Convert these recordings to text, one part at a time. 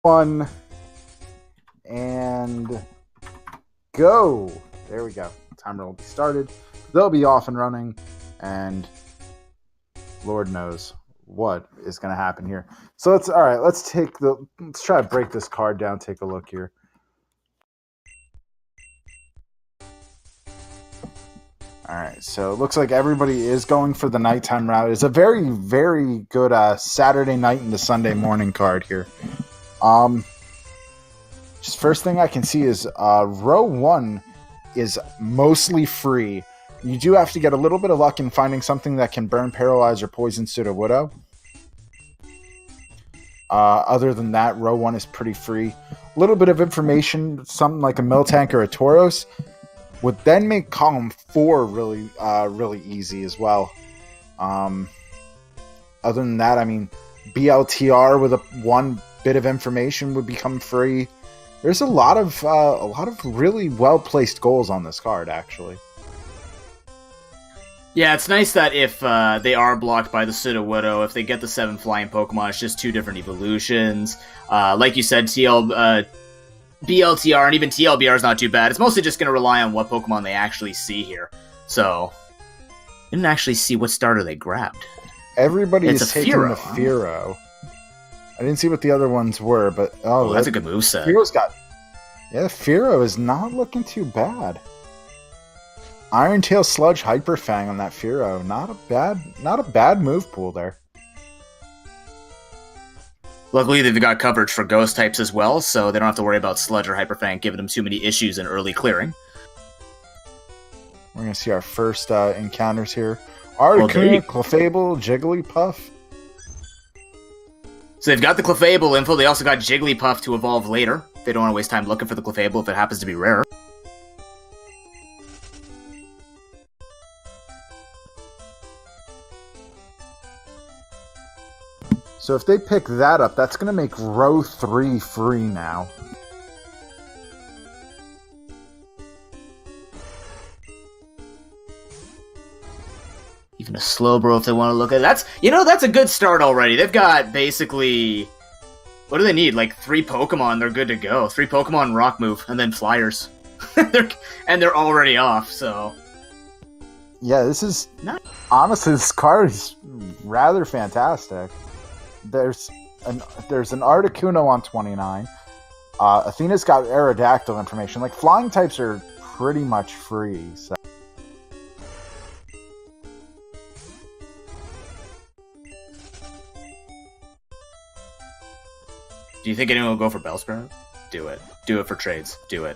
One and go. There we go. Timer will be started. They'll be off and running, and Lord knows what is going to happen here. So let's try to break this card down. Take a look here. All right, so it looks like everybody is going for the nighttime route. It's a very, very good Saturday night into Sunday morning card here. Just first thing I can see is row 1 is mostly free. You do have to get a little bit of luck in finding something that can burn, paralyze, or poison Sudowoodo. Other than that, row 1 is pretty free. A little bit of information, something like a Miltank or a Tauros, would then make column 4 really easy as well. Other than that, I mean, BLTR with one bit of information would become free. There's a lot of really well placed goals on this card, actually. Yeah, it's nice that if they are blocked by the Sudowoodo, if they get the 7 flying Pokemon, it's just 2 different evolutions. Like you said, BLTR and even TLBR is not too bad. It's mostly just going to rely on what Pokemon they actually see here. So, I didn't actually see what starter they grabbed. Everybody is taking the Fearow. I didn't see what the other ones were, but that's a good moveset. Fearow is not looking too bad. Iron Tail, Sludge, Hyper Fang on that Fearow. Not a bad move pool there. Luckily, they've got coverage for ghost types as well, so they don't have to worry about Sludge or Hyper Fang giving them too many issues in early clearing. We're going to see our first encounters here. Articuno, Clefable, Jigglypuff. So they've got the Clefable info. They also got Jigglypuff to evolve later. They don't want to waste time looking for the Clefable if it happens to be rare. So if they pick that up, that's going to make row 3 free now. Even a Slowbro if they want to look at it. That's a good start already. They've got basically... What do they need? Like 3 Pokemon, they're good to go. 3 Pokemon, Rock Move, and then Flyers. they're already off, so... Yeah, this is... Honestly, this card is rather fantastic. There's an Articuno on 29. Athena's got Aerodactyl information. Like, flying types are pretty much free, so... Do you think anyone will go for Bellsprout? Do it. Do it for trades. Do it.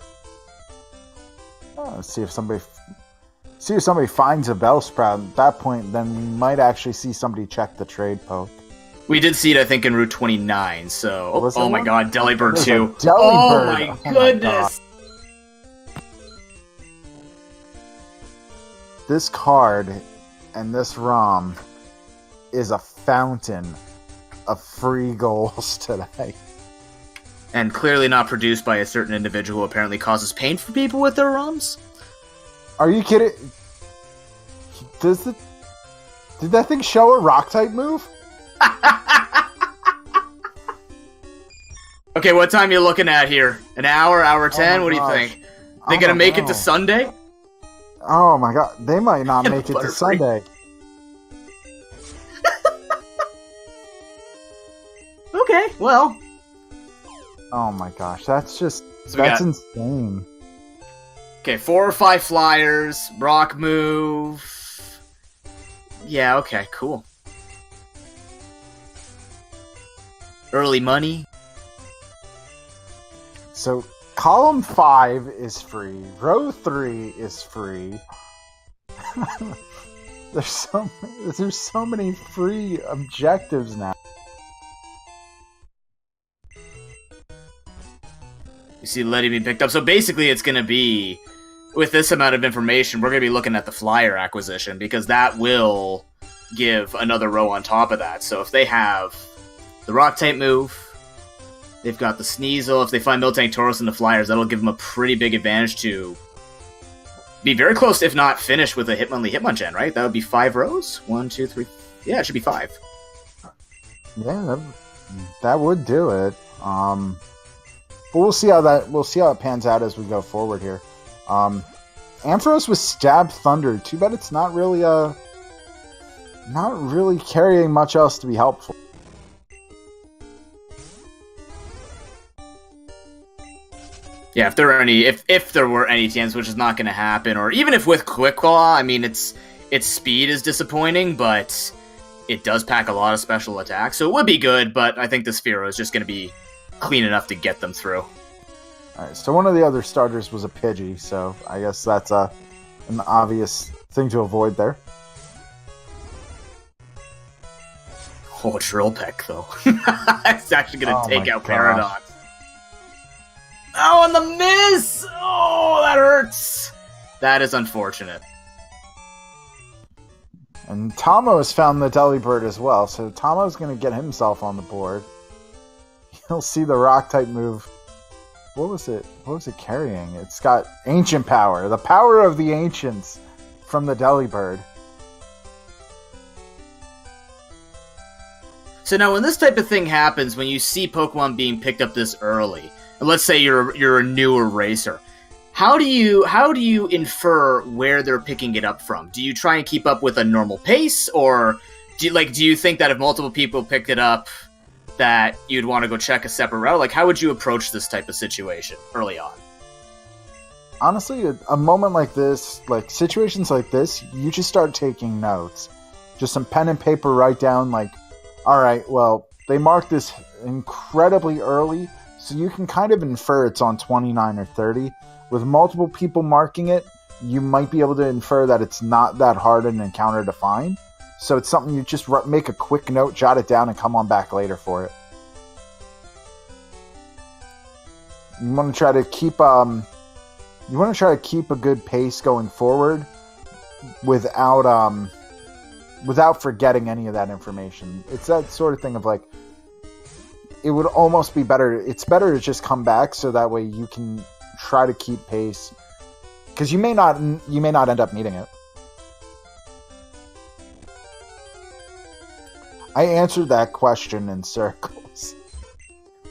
Let's see if somebody finds a Bellsprout. At that point, then we might actually see somebody check the trade poke. We did see it, I think, in Route 29, so... Oh my god, Delibird 2. Oh my goodness! This card and this ROM is a fountain of free goals today. And clearly not produced by a certain individual who apparently causes pain for people with their ROMs? Are you kidding? Did that thing show a Rock-type move? Okay, what time are you looking at here? An hour, hour 10? What do you think? They gonna make it to Sunday? Oh my god, they might not make it to Sunday. Okay, well. Oh my gosh, that's insane. Okay, 4 or 5 Flyers, Rock Move. Yeah, okay, cool. Early money. So, column 5 is free. Row 3 is free. There's so many free objectives now. You see Letty being picked up. So basically it's going to be, with this amount of information, we're going to be looking at the Flyer acquisition, because that will give another row on top of that. So if they have the Rock-type move, they've got the Sneasel. If they find Miltank, Tauros, and the Flyers, that'll give them a pretty big advantage to be very close, if not finish with a Hitmonchan, right? That would be 5 rows? 1, 2, 3... Yeah, it should be 5. Yeah, that would do it. But we'll see how it pans out as we go forward here. Ampharos was Stab Thunder. Too bad it's not really carrying much else to be helpful. Yeah, if there were any TMs, which is not going to happen, or even if with Quick Claw, I mean, its speed is disappointing, but it does pack a lot of special attacks, so it would be good. But I think the Sphero is just going to be clean enough to get them through. All right, so one of the other starters was a Pidgey, so I guess that's an obvious thing to avoid there. Oh, Drill Peck, though. It's actually going to take out Paradox. Oh, and the miss! Oh, that hurts! That is unfortunate. And Tomo has found the Delibird as well, so Tomo's going to get himself on the board. He'll see the Rock-type move. What was it carrying? It's got Ancient Power. The power of the Ancients from the Delibird. So now when this type of thing happens, when you see Pokemon being picked up this early, and let's say you're a newer racer, how do you infer where they're picking it up from? Do you try and keep up with a normal pace, or do you think that if multiple people picked it up, that you'd want to go check a separate route? Like, how would you approach this type of situation early on? Honestly, a moment like this, like situations like this, you just start taking notes. Just some pen and paper, write down, like, all right, well, they marked this incredibly early, so you can kind of infer it's on 29 or 30. With multiple people marking it, you might be able to infer that it's not that hard an encounter to find. So it's something you just make a quick note, jot it down, and come on back later for it. You want to try to keep a good pace going forward without forgetting any of that information. It's that sort of thing of like, it would almost be better. It's better to just come back so that way you can try to keep pace, because you may not end up needing it. I answered that question in circles.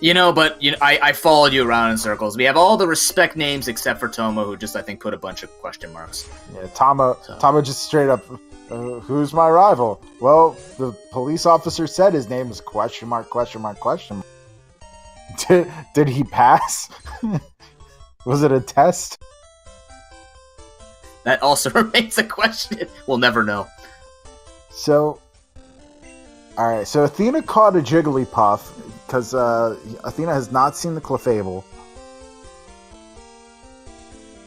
I followed you around in circles. We have all the respect names except for Tomo, who just, I think, put a bunch of question marks. Yeah, Tomo just straight up, who's my rival? Well, the police officer said his name was question mark, question mark, question mark. Did he pass? Was it a test? That also remains a question. We'll never know. So, alright, so Athena caught a Jigglypuff, because Athena has not seen the Clefable.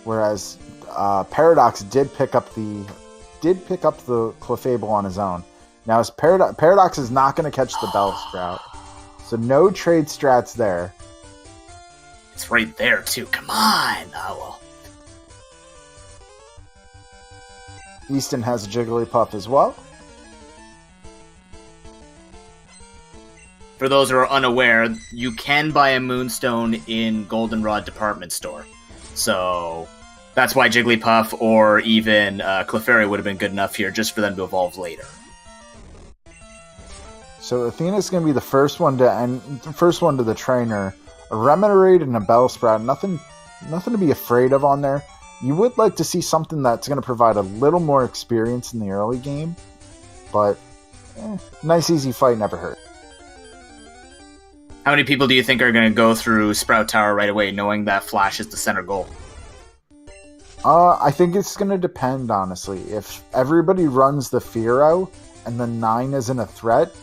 Whereas Paradox did pick up the Clefable on his own. Now, Paradox is not going to catch the Bellsprout, so no trade strats there. It's right there, too. Come on! Oh, well. Easton has a Jigglypuff as well. For those who are unaware, you can buy a Moonstone in Goldenrod department store. So that's why Jigglypuff or even Clefairy would have been good enough here just for them to evolve later. So Athena's going to be the first one to the trainer. A Remoraid and a Bellsprout. Nothing to be afraid of on there. You would like to see something that's going to provide a little more experience in the early game. But, nice easy fight never hurt. How many people do you think are going to go through Sprout Tower right away, knowing that Flash is the center goal? I think it's going to depend, honestly. If everybody runs the Fearow and the 9 isn't a threat,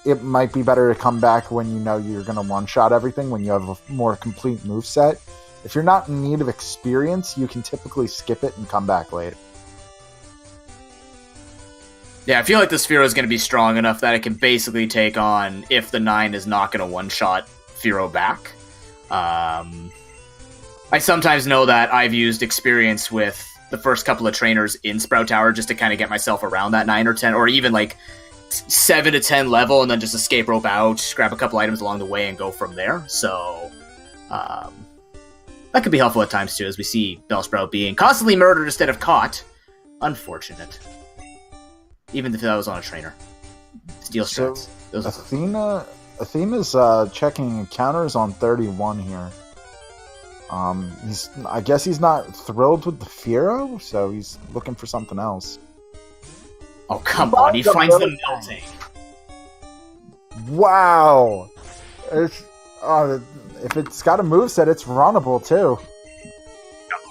it might be better to come back when you know you're going to one-shot everything, when you have a more complete moveset. If you're not in need of experience, you can typically skip it and come back later. Yeah, I feel like the Sphero is going to be strong enough that it can basically take on if the 9 is not going to one-shot Fearow back. I sometimes know that I've used experience with the first couple of trainers in Sprout Tower just to kind of get myself around that 9 or 10, or even like 7 to 10 level, and then just escape rope out, grab a couple items along the way, and go from there. So, that could be helpful at times too, as we see Bellsprout being constantly murdered instead of caught. Unfortunate. Even if that was on a trainer. Steel strats. So, Athena's checking encounters on 31 here. I guess he's not thrilled with the Fearow, so he's looking for something else. Oh, come on, he finds the melting. Wow! If it's got a moveset, it's runnable, too.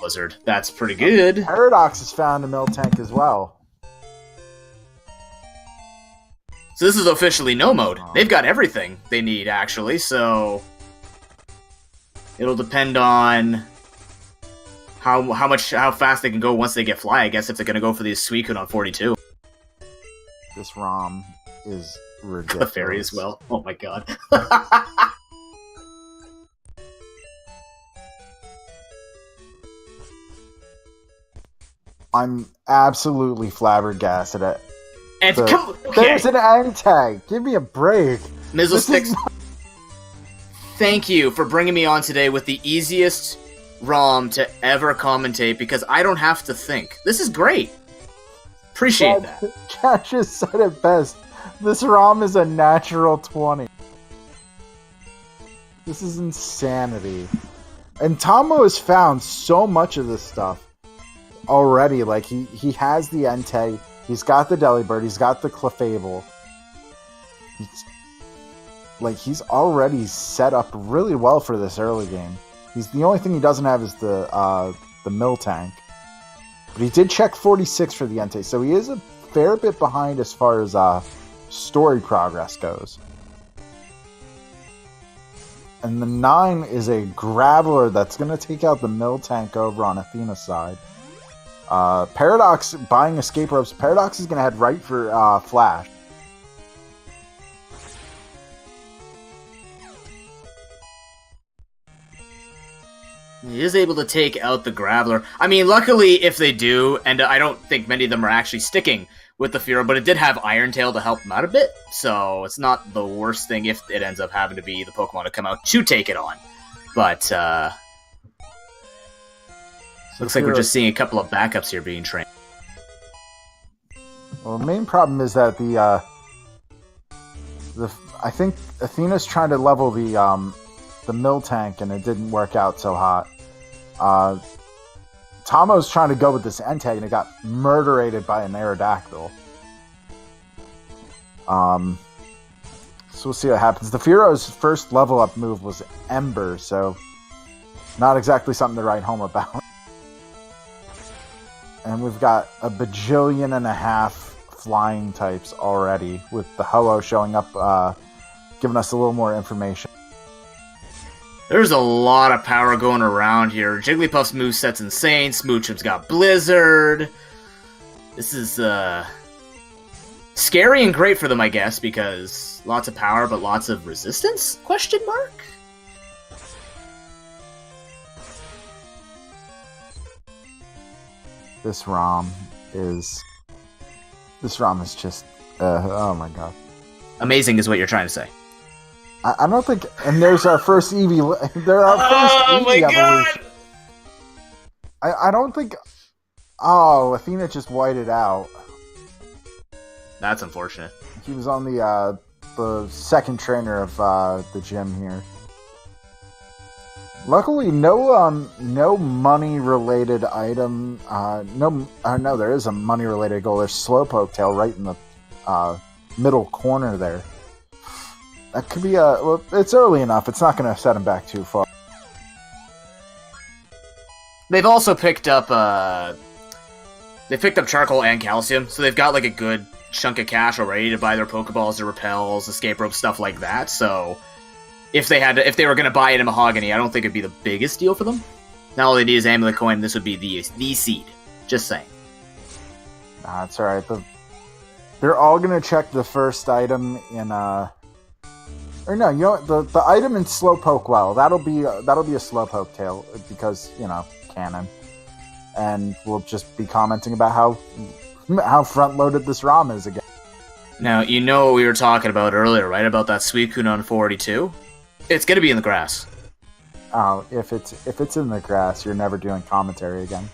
Blizzard. That's pretty good. Paradox has found a Miltank as well. So this is officially no mode. They've got everything they need, actually, so... It'll depend on how fast they can go once they get fly, I guess, if they're going to go for the Suicune on 42. This ROM is ridiculous. Clefairy as well. Oh my god. I'm absolutely flabbergasted at And okay. There's an Entei. Give me a break. Mizzlesticks, thank you for bringing me on today with the easiest ROM to ever commentate, because I don't have to think. This is great. Appreciate that. Josh just said it best. This ROM is a natural 20. This is insanity. And Tomo has found so much of this stuff already. Like, he has the Entei, he's got the Delibird, he's got the Clefable. He's already set up really well for this early game. The only thing he doesn't have is the Miltank. But he did check 46 for the Entei, so he is a fair bit behind as far as story progress goes. And the 9 is a Graveler that's going to take out the Miltank over on Athena's side. Paradox buying Escape Ropes. Paradox is going to head right for Flash. He is able to take out the Graveler. I mean, luckily, if they do, and I don't think many of them are actually sticking with the Fearow, but it did have Iron Tail to help them out a bit, so it's not the worst thing if it ends up having to be the Pokemon to come out to take it on. But, looks like we're just seeing a couple of backups here being trained. Well, the main problem is that I think Athena's trying to level the Miltank, and it didn't work out so hot. Tomo's trying to go with this Entei, and it got murderated by an Aerodactyl. So we'll see what happens. The Fearow's first level up move was Ember, so not exactly something to write home about. And we've got a bajillion and a half flying types already, with the Ho-Oh showing up, giving us a little more information. There's a lot of power going around here. Jigglypuff's moveset's insane. Smoochum's got Blizzard. This is, scary and great for them, I guess, because lots of power, but lots of resistance? Question mark? This ROM is just, oh my god. Amazing is what you're trying to say. I don't think, and there's our first Eevee. There are oh first Eevee my god! evolution. I don't think. Oh, Athena just whited out. That's unfortunate. He was on the second trainer of the gym here. Luckily, no money related item. No, there is a money related goal. There's Slowpoke Tail right in the middle corner there. That could be well, it's early enough. It's not going to set him back too far. They've also picked up, Charcoal and Calcium, so they've got, like, a good chunk of cash already to buy their Pokeballs, their Repels, Escape Ropes, stuff like that, so if they were going to buy it in Mahogany, I don't think it'd be the biggest deal for them. Now all they need is Amulet Coin, this would be the seed. Just saying. Nah, it's alright. They're all going to check the first item in, or no, you know what, the item in Slowpoke Well, that'll be a Slowpoke Tail, because, you know, canon. And we'll just be commenting about how front-loaded this ROM is again. Now, you know what we were talking about earlier, right? About that Suicune on 42? It's gonna be in the grass. Oh, if it's in the grass, you're never doing commentary again.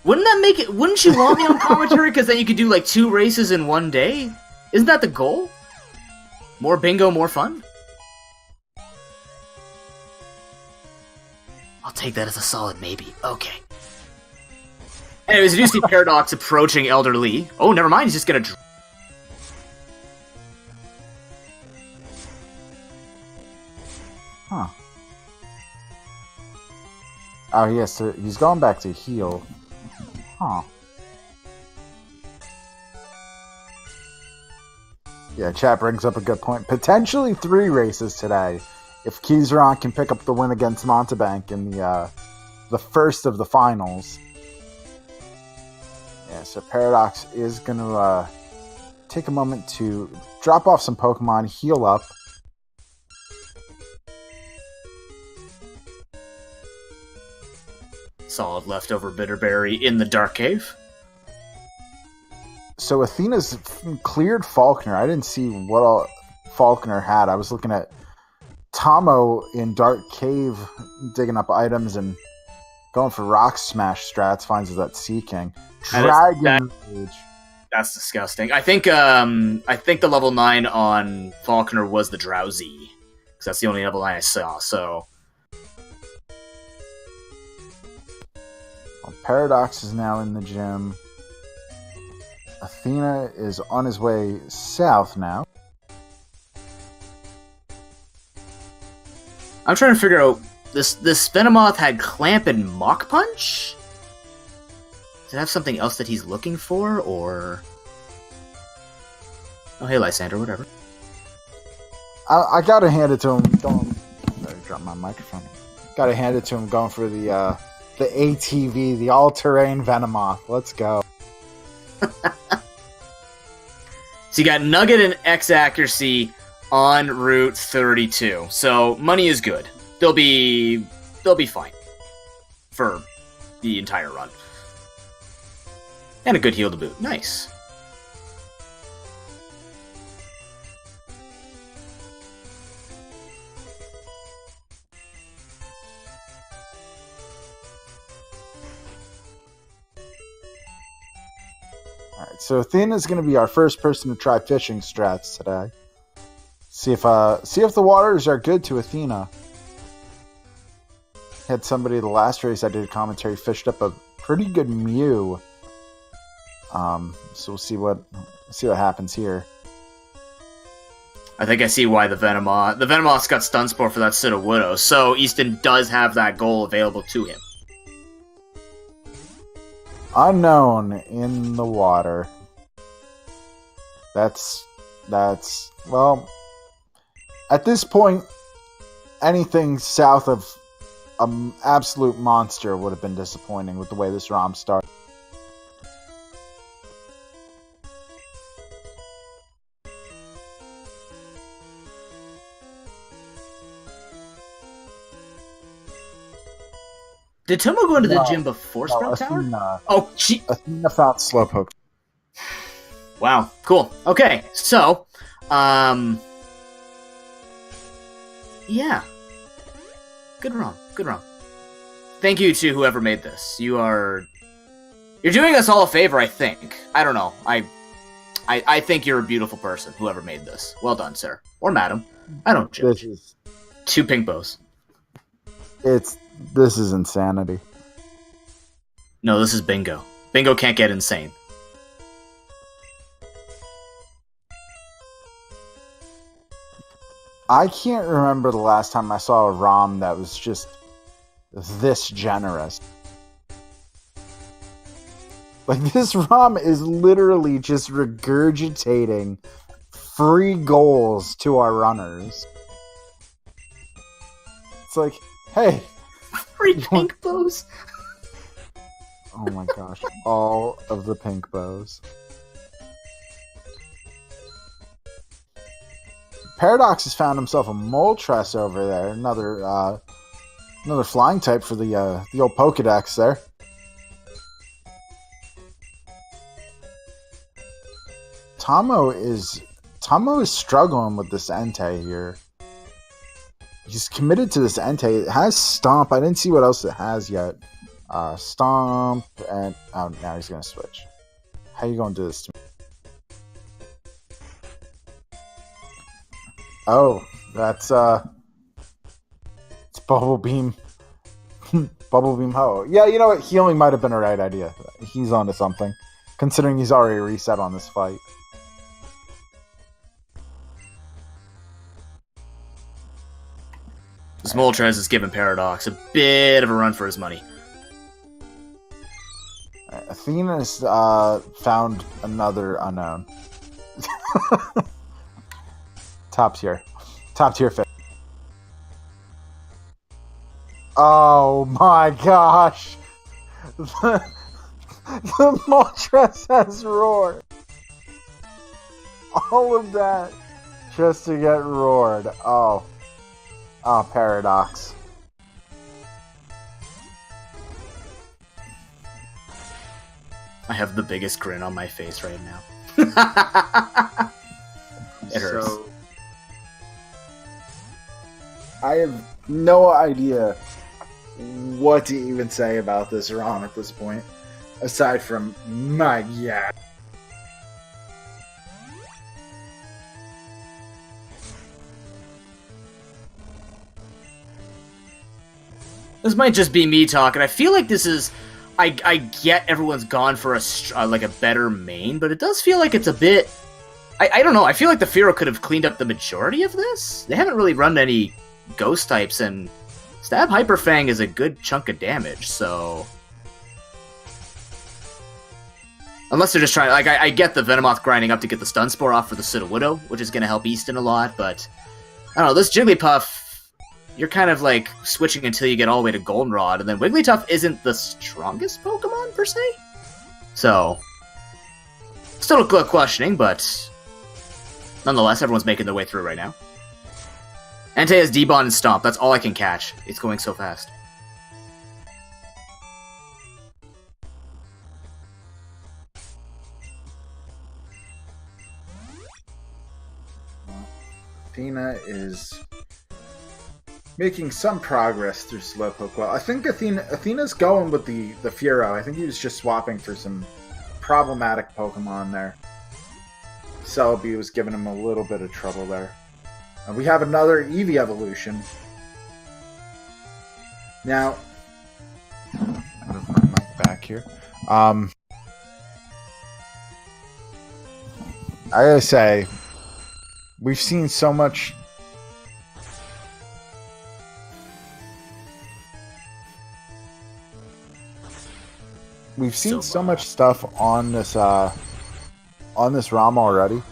Wouldn't that make it... Wouldn't you want me on commentary? Because then you could do, like, 2 races in one day? Isn't that the goal? More bingo, more fun? I'll take that as a solid maybe. Okay. Anyways, you do see Paradox approaching Elder Lee. Oh, never mind. He's just gonna. Huh. Oh, yes. He's going back to heal. Huh. Yeah, chat brings up a good point. Potentially 3 races today. If Keyzeron can pick up the win against Montebank in the first of the finals. Yeah, so Paradox is going to take a moment to drop off some Pokemon, heal up. Solid leftover Bitterberry in the Dark Cave. So Athena's cleared Falconer. I didn't see what all Falconer had. I was looking at Tomo in Dark Cave digging up items and going for Rock Smash strats, finds that Sea King. Dragon Rage. That's disgusting. I think the level 9 on Falconer was the Drowsy. Because that's the only level 9 I saw, so... Well, Paradox is now in the gym. Athena is on his way south now. I'm trying to figure out... This Venomoth had Clamp and Mach Punch? Does it have something else that he's looking for, or... Oh, hey, Lysander, whatever. I gotta hand it to him. Sorry, drop my microphone. Gotta hand it to him going for the ATV, the all-terrain Venomoth. Let's go. So you got Nugget and X accuracy on Route 32. So money is good. They'll be fine for the entire run. And a good heal to boot. Nice. Alright, so Athena's going to be our first person to try fishing strats today. See if the waters are good to Athena. Had somebody the last race I did a commentary fished up a pretty good Mew. So we'll see what happens here. I think I see why the Venomoth's got Stun Spore for that Sudowoodo, so Easton does have that goal available to him. Unknown in the water. That's well, at this point, anything south of an absolute monster would have been disappointing with the way this ROM started. Did Tomo go into the gym before Sprout Tower? Athena found Slowpoke. Wow, cool. Okay, so, yeah. Good run. Thank you to whoever made this. You're doing us all a favor, I think. I don't know. I think you're a beautiful person, whoever made this. Well done, sir. Or madam. I don't judge. 2 pink bows. This is insanity. No, this is bingo. Bingo can't get insane. I can't remember the last time I saw a ROM that was just this generous. Like, this ROM is literally just regurgitating free goals to our runners. It's like, hey... Free pink bows. Oh my gosh. All of the pink bows. Paradox has found himself a Moltres over there. Another flying type for the old Pokedex there. Tomo is struggling with this Entei here. He's committed to this Entei. It has Stomp. I didn't see what else it has yet. Stomp and... Oh, now he's going to switch. How you going to do this to me? Oh, that's... It's Bubble Beam. Bubble Beam Ho. Yeah, you know what? Healing might have been a right idea. He's onto something, considering he's already reset on this fight. This Moltres is giving Paradox a bit of a run for his money. Athena's found another unknown. Top tier fit. Oh my gosh! The Moltres has roared. All of that just to get roared. Oh, Paradox. I have the biggest grin on my face right now. It hurts. So, I have no idea what to even say about this ROM at this point, aside from my god. This might just be me talking. I feel like this is... I get everyone's gone for like a better main, but it does feel like it's a bit... I don't know. I feel like the Fearow could have cleaned up the majority of this. They haven't really run any ghost types, and Stab Hyper Fang is a good chunk of damage, so... Unless they're just trying... Like, I get the Venomoth grinding up to get the Stun Spore off for the Sudowoodo, which is going to help Easton a lot, but... I don't know, this Jigglypuff... You're kind of, like, switching until you get all the way to Goldenrod, and then Wigglytuff isn't the strongest Pokemon, per se? So... Still a questioning, but... Nonetheless, everyone's making their way through right now. Entei has D-Bond and Stomp, that's all I can catch. It's going so fast. Athena is making some progress through Slowpoke. Well, I think Athena's going with the Fearow. I think he was just swapping for some problematic Pokemon there. Celebi was giving him a little bit of trouble there. And we have another Eevee evolution. Now, move my mic back here. I gotta say, we've seen so much. We've seen so much stuff on this ROM already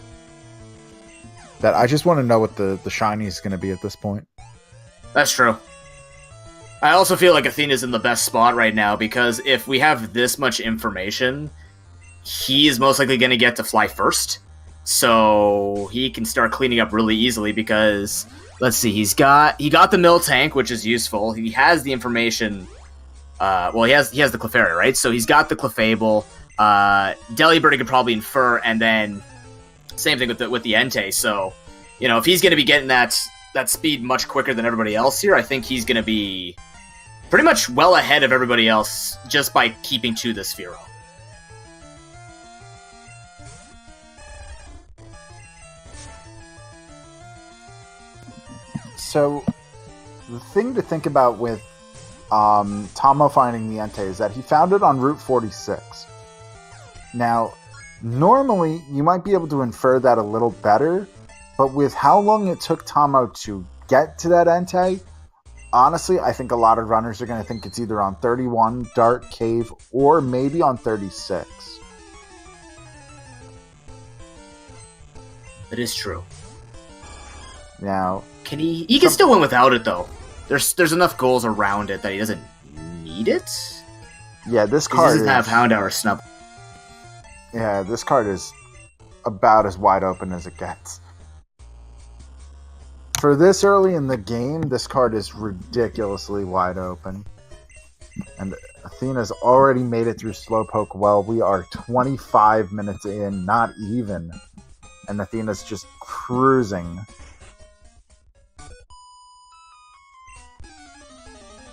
that I just want to know what the shiny is going to be at this point. That's true. I also feel like Athena's in the best spot right now, because if we have this much information, he is most likely going to get to fly first. So he can start cleaning up really easily because, let's see, he got the Miltank, which is useful. He has the information. Well, he has the Clefairy, right? So he's got the Clefable. Delibird he could probably infer, and then same thing with the Entei. So, you know, if he's going to be getting that speed much quicker than everybody else here, I think he's going to be pretty much well ahead of everybody else just by keeping to this Fearow. So, the thing to think about with Tomo finding the Entei is that he found it on Route 46. Now, normally, you might be able to infer that a little better, but with how long it took Tomo to get to that Entei, honestly, I think a lot of runners are going to think it's either on 31, Dark Cave, or maybe on 36. That is true. Now, can he can still win without it, though. There's enough goals around it that he doesn't need it. Yeah, this card doesn't have Houndour or Snub. Yeah, this card is about as wide open as it gets. For this early in the game, this card is ridiculously wide open. And Athena's already made it through Slowpoke well. We are 25 minutes in, not even. And Athena's just cruising.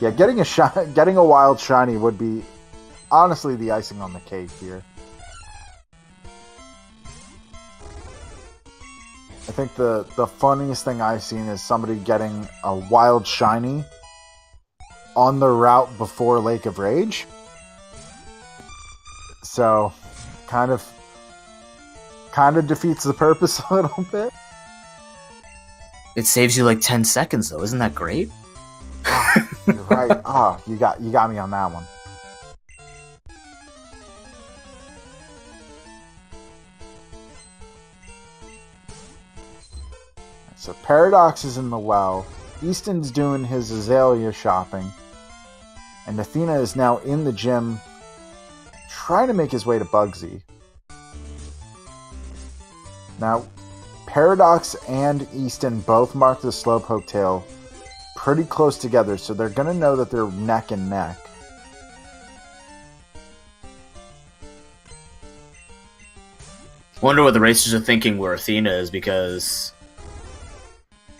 Yeah, getting a wild shiny would be honestly the icing on the cake here. I think the funniest thing I've seen is somebody getting a wild shiny on the route before Lake of Rage. So, kind of defeats the purpose a little bit. It saves you like 10 seconds, though. Isn't that great? You're right. You got me on that one. So Paradox is in the well. Easton's doing his Azalea shopping. And Athena is now in the gym trying to make his way to Bugsy. Now, Paradox and Easton both mark the Slowpoke tail pretty close together, so they're going to know that they're neck and neck. Wonder what the racers are thinking where Athena is, because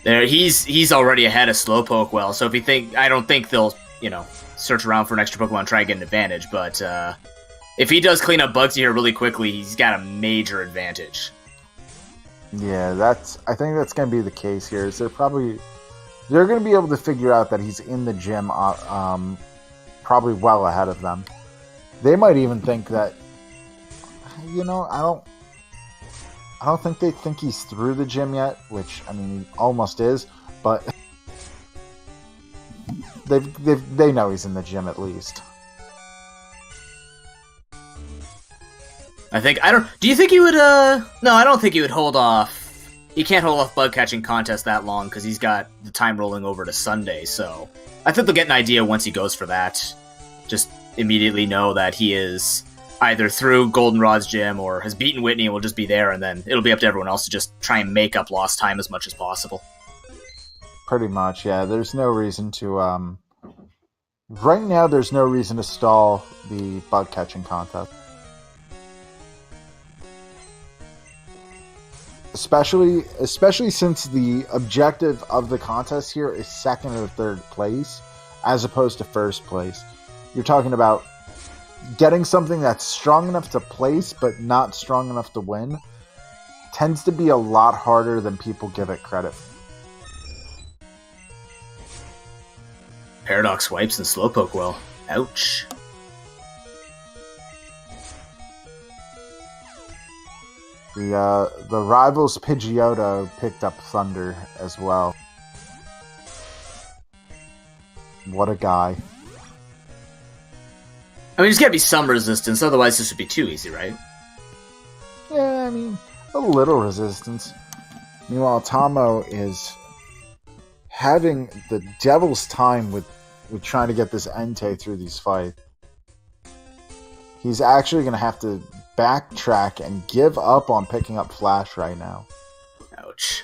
he's already ahead of Slowpoke well, so I don't think they'll, search around for an extra Pokemon and try and get an advantage, but if he does clean up Bugsy here really quickly, he's got a major advantage. Yeah, I think that's going to be the case here. Is they're going to be able to figure out that he's in the gym, probably well ahead of them. They might even think that, I don't think they think he's through the gym yet, which, I mean, he almost is, but they know he's in the gym at least. Do you think he would, no, I don't think he would hold off. He can't hold off bug catching contest that long because he's got the time rolling over to Sunday, so I think they'll get an idea once he goes for that. Just immediately know that he is either through Goldenrod's gym or has beaten Whitney and will just be there, and then it'll be up to everyone else to just try and make up lost time as much as possible. Pretty much, yeah. There's no reason to, right now there's no reason to stall the bug catching contest. Especially since the objective of the contest here is second or third place, as opposed to first place. You're talking about getting something that's strong enough to place, but not strong enough to win. Tends to be a lot harder than people give it credit for. Paradox wipes and Slowpoke well. Ouch. The rivals Pidgeotto picked up Thunder as well. What a guy. I mean, there's gotta be some resistance, otherwise this would be too easy, right? Yeah, I mean, a little resistance. Meanwhile, Tomo is having the devil's time with trying to get this Entei through these fights. He's actually going to have to backtrack and give up on picking up Flash right now. Ouch.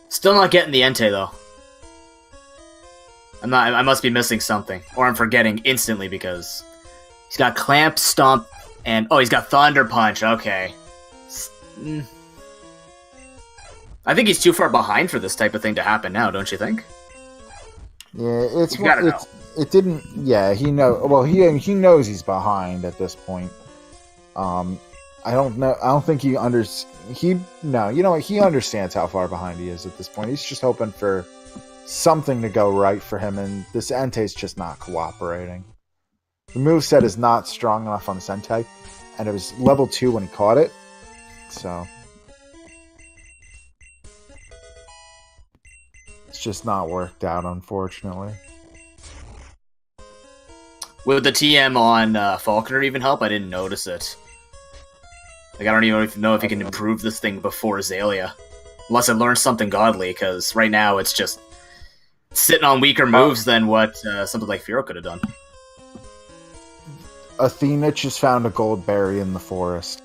Still not getting the Entei, though. I must be missing something. Or I'm forgetting instantly because he's got Clamp, Stomp, and... Oh, he's got Thunder Punch. Okay. I think he's too far behind for this type of thing to happen now, don't you think? Yeah, it didn't... Yeah, he knows he's behind at this point. I don't know. I don't think he No, you know what? He understands how far behind he is at this point. He's just hoping for something to go right for him, and this Entei's just not cooperating. The moveset is not strong enough on this Entei, and it was level 2 when he caught it, so... It's just not worked out, unfortunately. Would the TM on Falconer even help? I didn't notice it. Like, I don't even know if he can improve this thing before Azalea. Unless I learned something godly, because right now it's just sitting on weaker moves than what something like Furo could have done. Athena just found a gold berry in the forest.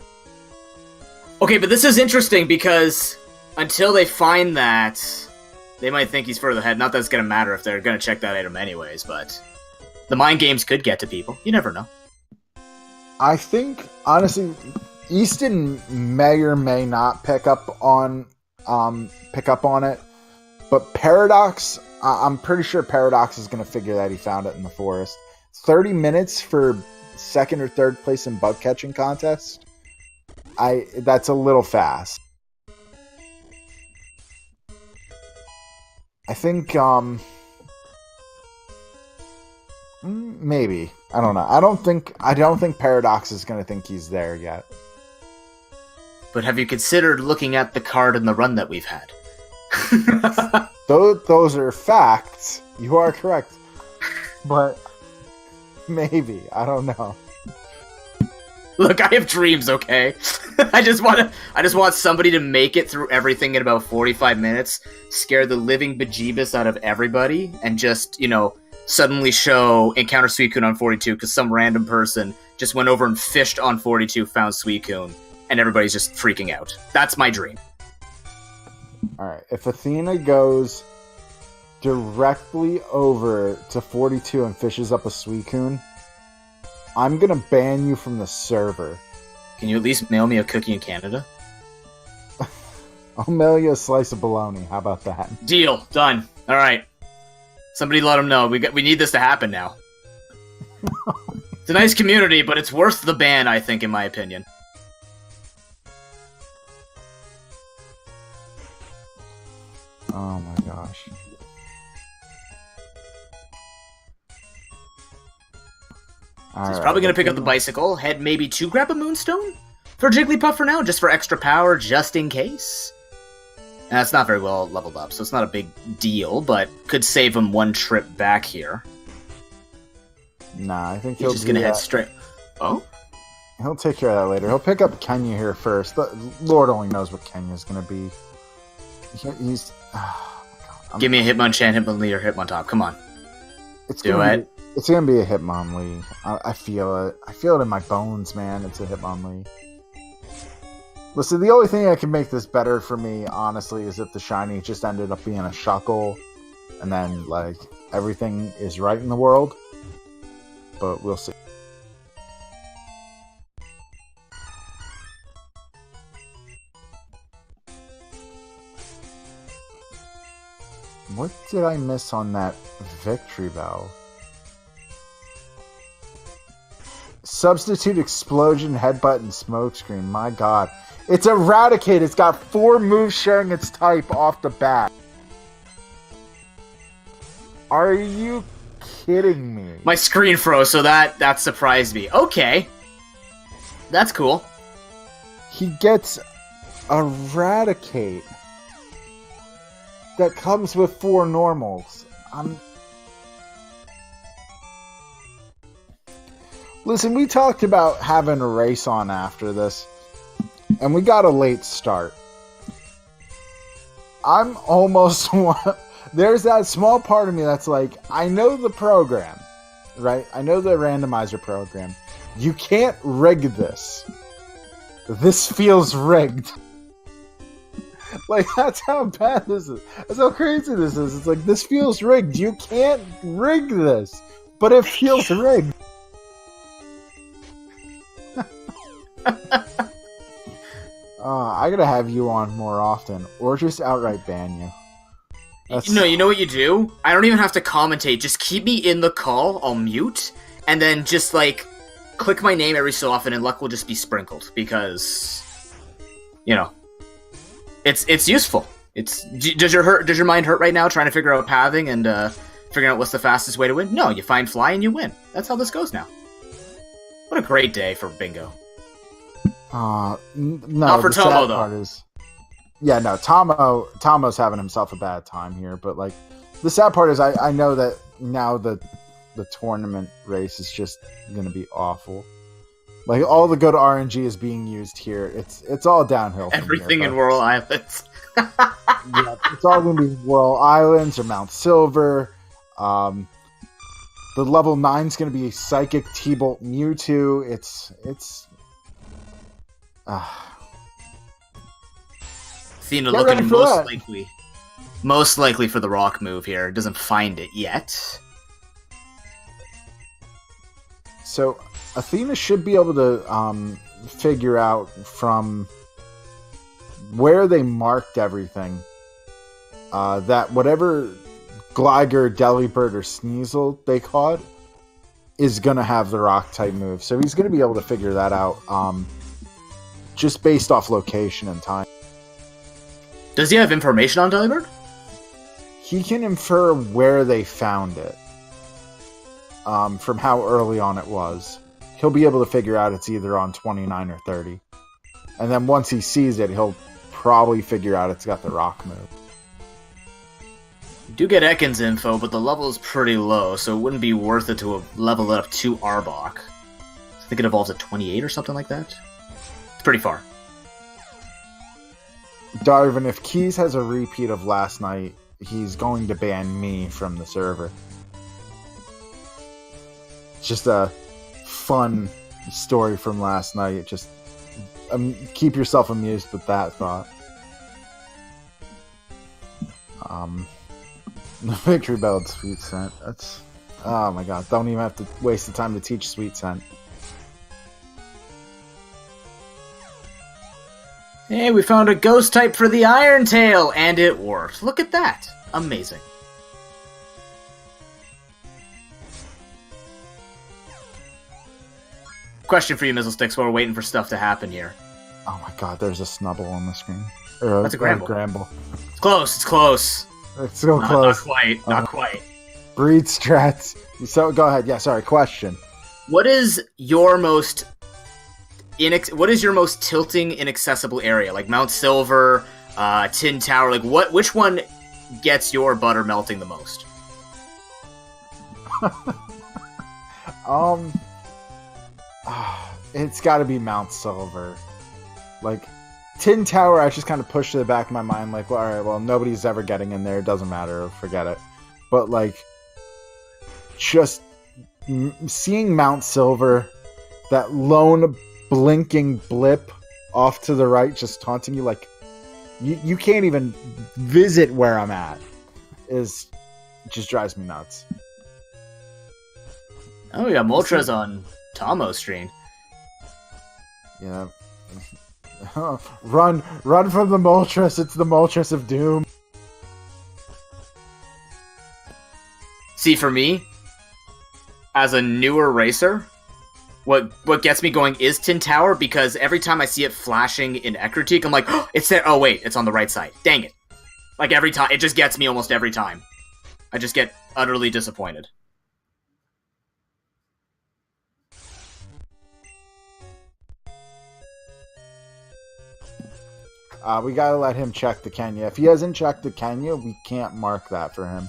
Okay, but this is interesting because until they find that, they might think he's further ahead. Not that it's going to matter if they're going to check that item anyways, but the mind games could get to people. You never know. I think, honestly, Easton may or may not pick up on it, but Paradox, I'm pretty sure Paradox is going to figure that he found it in the forest. 30 minutes for second or third place in bug catching contest? That's a little fast. I think maybe. I don't know. I don't think Paradox is going to think he's there yet. But have you considered looking at the card in the run that we've had? Those are facts. You are correct. But maybe. I don't know. Look, I have dreams, okay? I just want somebody to make it through everything in about 45 minutes, scare the living bejeebus out of everybody, and just, suddenly show Encounter Suicune on 42 because some random person just went over and fished on 42, found Suicune, and everybody's just freaking out. That's my dream. Alright, if Athena goes directly over to 42 and fishes up a Suicune, I'm gonna ban you from the server. Can you at least mail me a cookie in Canada? I'll mail you a slice of bologna. How about that? Deal. Done. Alright. Somebody let them know. We need this to happen now. It's a nice community, but it's worth the ban, I think, in my opinion. Oh my gosh. He's probably going to pick up the bicycle, head maybe to grab a Moonstone for Jigglypuff for now, just for extra power, just in case. And it's not very well leveled up, so it's not a big deal, but could save him one trip back here. Nah, I think he's just going to head straight. Oh? He'll take care of that later. He'll pick up Kenya here first. Lord only knows what Kenya's going to be. He's... Oh my God. Give me a Hitmonchan, Hitmonlee, or Hitmontop. Come on. It's gonna be a Hitmonlee. I feel it. I feel it in my bones, man. It's a Hitmonlee. Listen, the only thing that can make this better for me, honestly, is if the shiny just ended up being a Shuckle, and then, like, everything is right in the world. But we'll see. What did I miss on that victory bell? Substitute Explosion, Headbutt, and Smokescreen. My god. It's Eradicate. It's got 4 moves sharing its type off the bat. Are you kidding me? My screen froze, so that surprised me. Okay. That's cool. He gets Eradicate. That comes with 4 normals. Listen, we talked about having a race on after this, and we got a late start. I'm almost... There's that small part of me that's like, I know the program, right? I know the randomizer program. You can't rig this. This feels rigged. Like, that's how bad this is. That's how crazy this is. It's like, this feels rigged. You can't rig this. But it feels rigged. I gotta have you on more often. Or just outright ban you. No, you know what you do? I don't even have to commentate. Just keep me in the call. I'll mute. And then just, like, click my name every so often and luck will just be sprinkled. Because, it's useful. Does your mind hurt right now trying to figure out pathing and figuring out what's the fastest way to win? No, you find Fly and you win. That's how this goes now. What a great day for bingo. No, not for Tomo though. Yeah, no, Tomo's having himself a bad time here, but like the sad part is I know that now the tournament race is just gonna be awful. Like all the good RNG is being used here. It's all downhill. Everything in Whirl Islands. Yeah, it's all gonna be Whirl Islands or Mount Silver. The level 9's gonna be Psychic T-Bolt Mewtwo. It's Athena looking most likely for the rock move here. Doesn't find it yet. So Athena should be able to figure out from where they marked everything that whatever Gligar, Delibird, or Sneasel they caught is going to have the rock type move. So he's going to be able to figure that out just based off location and time. Does he have information on Delibird? He can infer where they found it. from how early on it was. He'll be able to figure out it's either on 29 or 30. And then once he sees it, he'll probably figure out it's got the rock move. You do get Ekans info, but the level is pretty low, so it wouldn't be worth it to level it up to Arbok. I think it evolves at 28 or something like that. It's pretty far. Darwin, if Keys has a repeat of last night, he's going to ban me from the server. It's just a fun story from last night. Just keep yourself amused with that thought. The victory bell at Sweet Scent. That's... Oh my god, don't even have to waste the time to teach Sweet Scent. Hey, we found a ghost type for the Iron Tail, and it worked. Look at that. Amazing. Question for you, Mizzlesticks, while we're waiting for stuff to happen here. Oh my god, there's a Snubble on the screen. Or That's a Gramble. Gramble. It's close, it's close. It's so close. Not quite, not quite. Breed strats. So, go ahead. Yeah, sorry, question. What is your most tilting inaccessible area? Like Mount Silver, Tin Tower, like which one gets your butter melting the most? It's got to be Mount Silver. Like Tin Tower, I just kind of pushed to the back of my mind, like, well, all right, well, nobody's ever getting in there. It doesn't matter. Forget it. But like, just seeing Mount Silver, that lone blinking blip off to the right, just taunting you, like you can't even visit where I'm at, just drives me nuts. Oh yeah, Moltres on Tomo's stream. Yeah. Run from the Moltres. It's the Moltres of Doom. See, for me, as a newer racer, what gets me going is Tin Tower, because every time I see it flashing in Ecruteak, I'm like, oh, it's there. Oh wait, it's on the right side. Dang it. Like every time, it just gets me almost every time. I just get utterly disappointed. We gotta let him check the Kenya. If he hasn't checked the Kenya, we can't mark that for him.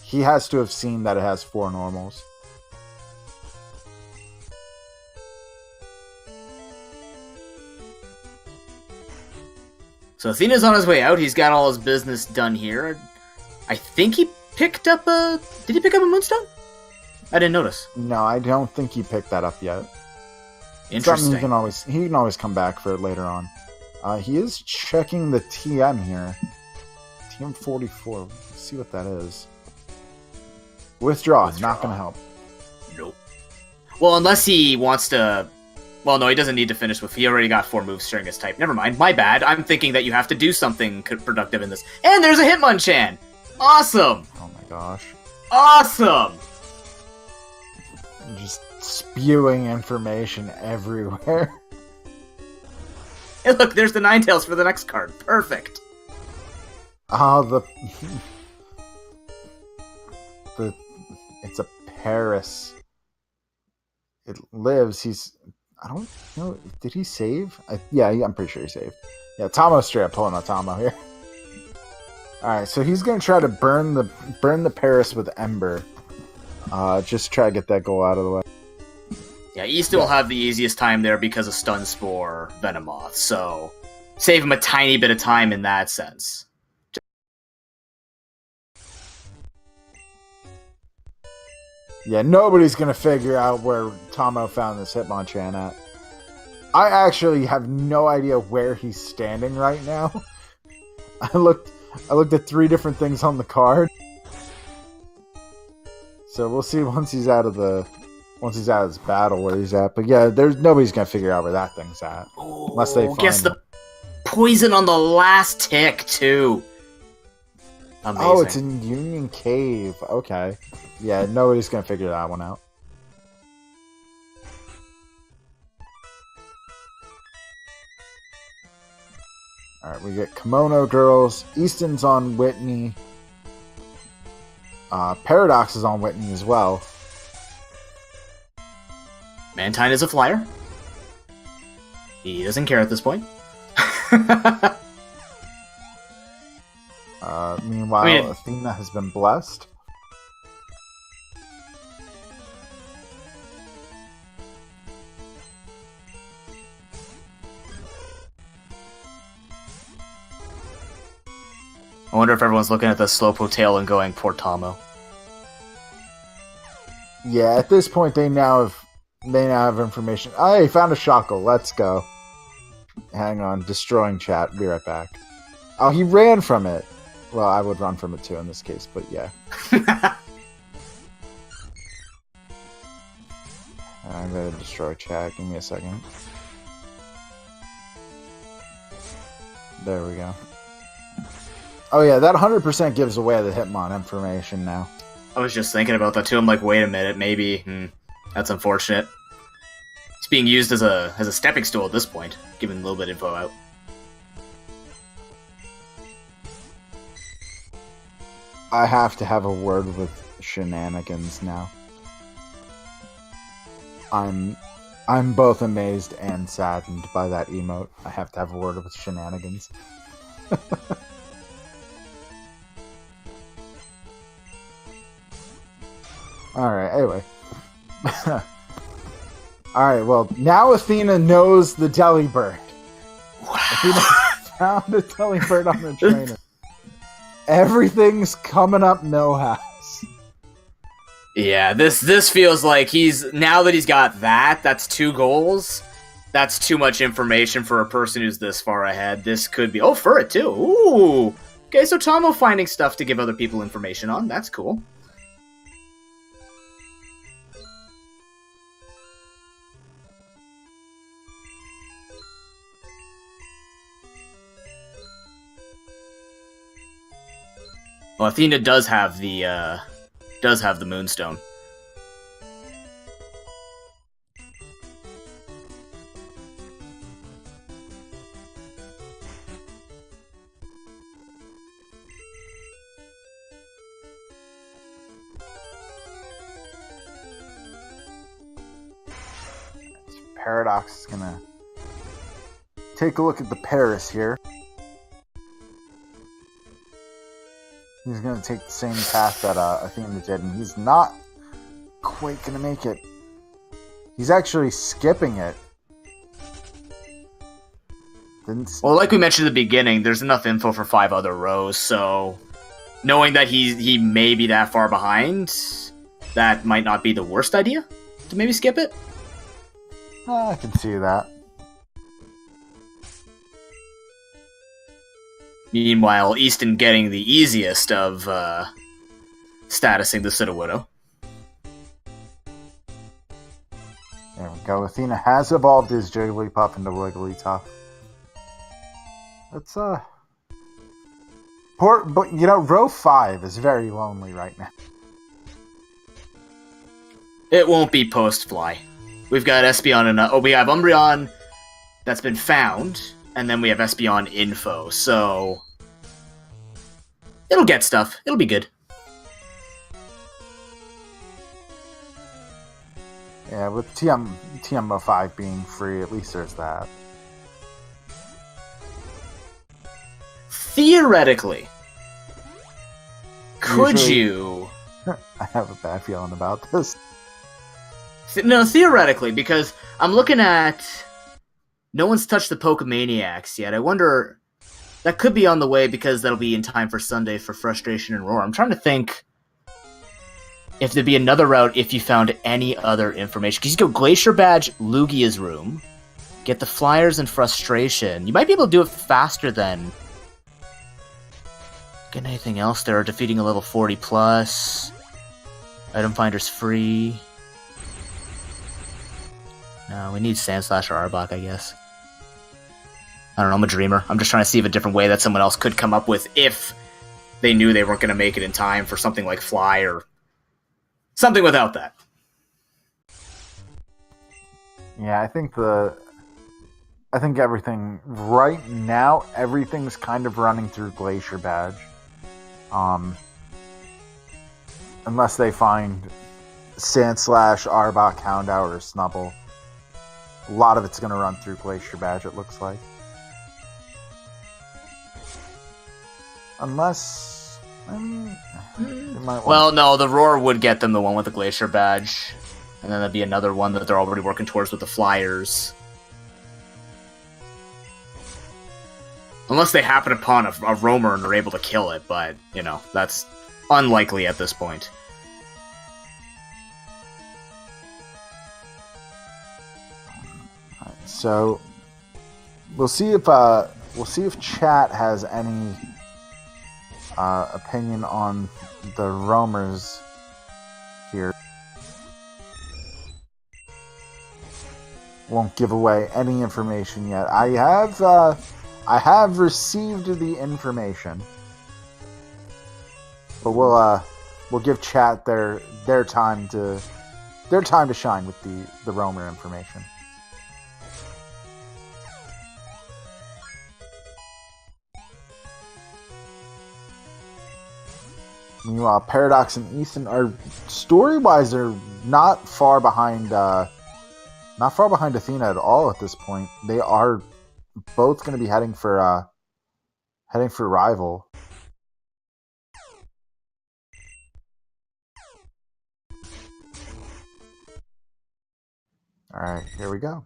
He has to have seen that it has 4 normals. So Athena's on his way out. He's got all his business done here. I think he picked up a... Did he pick up a Moonstone? I didn't notice. No, I don't think he picked that up yet. Interesting. He can always come back for it later on. He is checking the TM here. TM44. Let's see what that is. Withdraw. Not going to help. Nope. Well, unless he wants to... Well, no, he doesn't need to finish with... He already got 4 moves sharing his type. Never mind. My bad. I'm thinking that you have to do something productive in this. And there's a Hitmonchan! Awesome! Oh my gosh. Awesome! Just spewing information everywhere. Hey, look, there's the Ninetales for the next card. Perfect. Oh, it's a Paris. It lives. I don't know. Did he save? Yeah, I'm pretty sure he saved. Yeah, Tomo's straight up pulling on Tomo here. Alright, so he's going to try to burn the Paris with Ember. Just try to get that goal out of the way. Yeah, Easton will have the easiest time there because of Stun Spore Venomoth, so save him a tiny bit of time in that sense. Yeah, nobody's going to figure out where Tomo found this Hitmonchan at. I actually have no idea where he's standing right now. I looked at 3 different things on the card. So we'll see once he's out of this battle where he's at. But yeah, nobody's going to figure out where that thing's at. Unless they find guess the poison on the last tick, too. Amazing. Oh, it's in Union Cave. Okay. Yeah, nobody's going to figure that one out. Alright, we get Kimono Girls. Easton's on Whitney. Paradox is on Whitney as well. Mantine is a flyer. He doesn't care at this point. Meanwhile, Athena has been blessed. I wonder if everyone's looking at the Slowpoke tail and going, poor Tomo. Yeah, at this point they now have information. Hey, found a Shackle. Let's go. Hang on, destroying chat. Be right back. Oh, he ran from it. Well, I would run from it too in this case, but yeah. I'm gonna destroy chat. Give me a second. There we go. Oh yeah, that 100% gives away the Hitmon information now. I was just thinking about that too. I'm like, wait a minute, maybe that's unfortunate. It's being used as a stepping stool at this point, giving a little bit of info out. I have to have a word with Shenanigans now. I'm both amazed and saddened by that emote. I have to have a word with Shenanigans. Alright, anyway. Alright, well, now Athena knows the Delibird. Wow. Athena found a Delibird on the trainer. Everything's coming up Millhouse. Yeah, this feels like now that he's got that's 2 goals. That's too much information for a person who's this far ahead. This could be... Oh, Furret too. Ooh. Okay, so Tomo finding stuff to give other people information on. That's cool. Well, Athena does have the Moonstone. Paradox is gonna take a look at the Paris here. He's going to take the same path that Athena did, and he's not quite going to make it. He's actually skipping it. Well, like we mentioned at the beginning, there's enough info for 5 other rows, so knowing that he may be that far behind, that might not be the worst idea to maybe skip it. I can see that. Meanwhile, Easton getting the easiest of statusing the Sudowoodo. There we go. Athena has evolved his Jigglypuff into Wigglytuff. That's but you know, row 5 is very lonely right now. It won't be post-fly. We've got Espeon and we have Umbreon that's been found. And then we have Espeon info, so it'll get stuff. It'll be good. Yeah, with TM05 being free, at least there's that. Theoretically, could you... I have a bad feeling about this. No, theoretically, because I'm looking at... No one's touched the Pokemaniacs yet. I wonder... That could be on the way because that'll be in time for Sunday for Frustration and Roar. I'm trying to think if there'd be another route if you found any other information. Because you go Glacier Badge, Lugia's room, get the Flyers and Frustration. You might be able to do it faster than... Get anything else there? Defeating a level 40+. Item Finder's free. No, we need Sandslash or Arbok, I guess. I don't know, I'm a dreamer. I'm just trying to see if a different way that someone else could come up with if they knew they weren't going to make it in time for something like Fly or something without that. Yeah, I think everything right now, everything's kind of running through Glacier Badge. Unless they find Sandslash, Arbok, Houndour, or Snubble. A lot of it's going to run through Glacier Badge, it looks like. Unless... I mean... Well, no, the Roar would get them the one with the Glacier Badge. And then there'd be another one that they're already working towards with the Flyers. Unless they happen upon a roamer and are able to kill it, but, you know, that's unlikely at this point. So we'll see if chat has any opinion on the roamers here. Won't give away any information yet. I have received the information, but we'll give chat their time to shine with the roamer information. Meanwhile, Paradox and Ethan are story-wise are not far behind Athena at all at this point. They are both going to be heading for Rival. All right, here we go.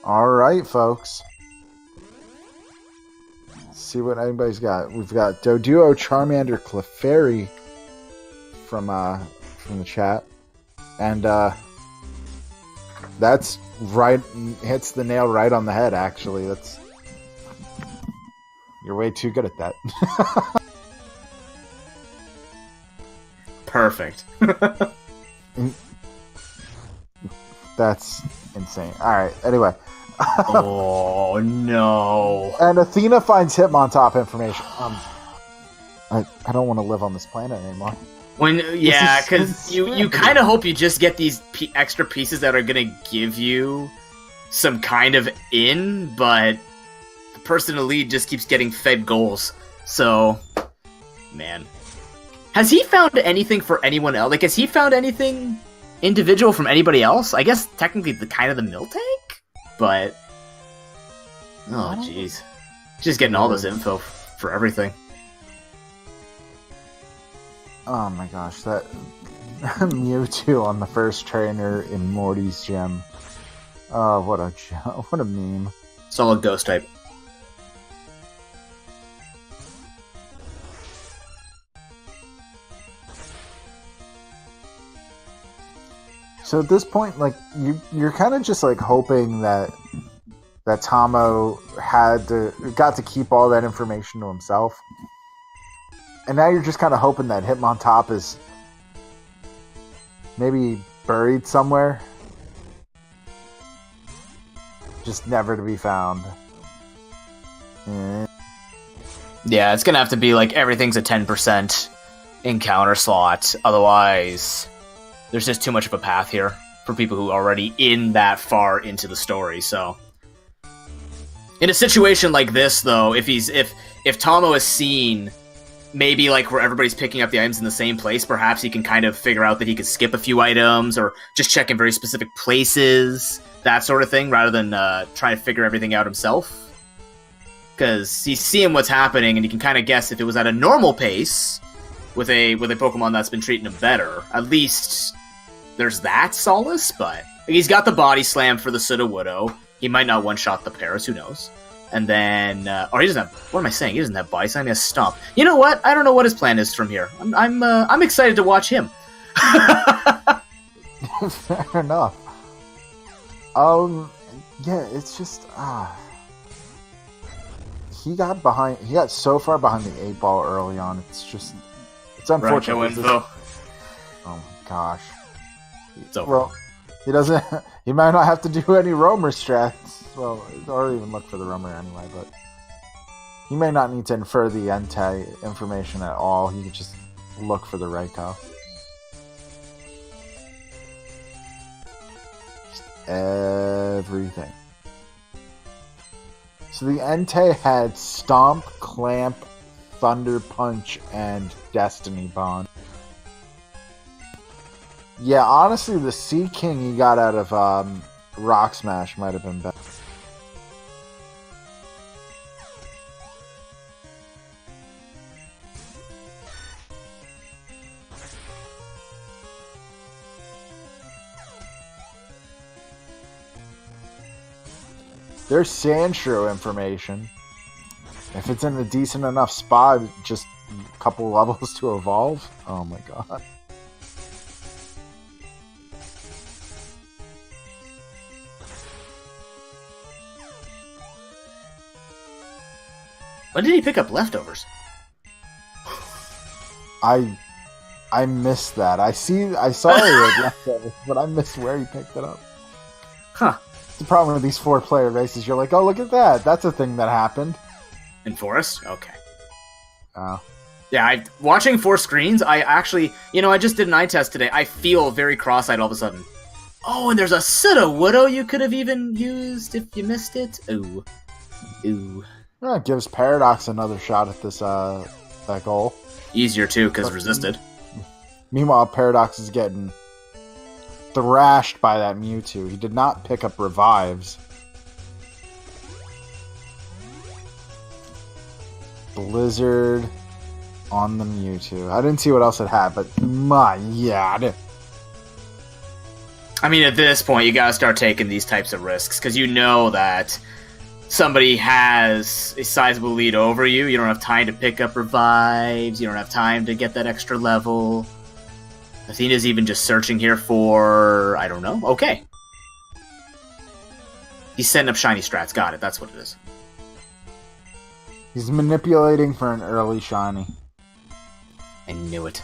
All right, folks. Let's see what anybody's got. We've got Doduo, Charmander, Clefairy from the chat, and that's right. Hits the nail right on the head. Actually, you're way too good at that. Perfect. That's insane. All right. Anyway. Oh no! And Athena finds Hitmontop information. I don't want to live on this planet anymore. Because you kind of hope you just get these extra pieces that are gonna give you some kind of in, but the person in the lead just keeps getting fed goals. So, man, has he found anything for anyone else? Like, has he found anything individual from anybody else? I guess technically the Miltank? But, oh jeez, just getting all this info for everything. Oh my gosh, that Mewtwo on the first trainer in Morty's gym. Oh, what a meme. Solid ghost type. So at this point, like you're kind of just like hoping that Tomo got to keep all that information to himself, and now you're just kind of hoping that Hitmontop is maybe buried somewhere, just never to be found. Yeah, it's gonna have to be like everything's a 10% encounter slot, otherwise there's just too much of a path here for people who are already in that far into the story. So, in a situation like this, though, if Tomo has seen maybe like where everybody's picking up the items in the same place, perhaps he can kind of figure out that he could skip a few items or just check in very specific places, that sort of thing, rather than trying to figure everything out himself. Because he's seeing what's happening, and he can kind of guess if it was at a normal pace with a Pokemon that's been treating him better. At least there's that solace, but he's got the Body Slam for the Sudowoodo. He might not one-shot the Paris, who knows? And then, or he doesn't have, what am I saying? He doesn't have Body Slam, he has Stomp. You know what? I don't know what his plan is from here. I'm excited to watch him. Fair enough. Yeah, it's just, he got so far behind the 8-ball early on. It's unfortunate. Info. Oh my gosh. It's over. Well, he might not have to do any roamer strats. Well, or even look for the roamer anyway, but he may not need to infer the Entei information at all. He could just look for the Raikou. everything. So the Entei had Stomp, Clamp, Thunder Punch, and Destiny Bond. Yeah, honestly, the Sea King he got out of Rock Smash might have been better. There's Sandshrew information. If it's in a decent enough spot, just a couple levels to evolve. Oh my god. When did he pick up leftovers? I missed that. I saw it with leftovers, but I missed where he picked it up. Huh. The problem with these 4-player races, you're like, oh, look at that. That's a thing that happened. In Forest? Okay. Oh. Yeah, watching 4 screens, I actually... I just did an eye test today. I feel very cross-eyed all of a sudden. Oh, and there's a Sudowoodo you could have even used if you missed it. Ooh. Ooh. Yeah, it gives Paradox another shot at this that goal. Easier, too, because resisted. Meanwhile, Paradox is getting thrashed by that Mewtwo. He did not pick up revives. Blizzard on the Mewtwo. I didn't see what else it had, but my god. I mean, at this point, you gotta start taking these types of risks, because you know that somebody has a sizable lead over you. You don't have time to pick up revives. You don't have time to get that extra level. Athena's even just searching here for... I don't know. Okay. He's setting up shiny strats. Got it. That's what it is. He's manipulating for an early shiny. I knew it.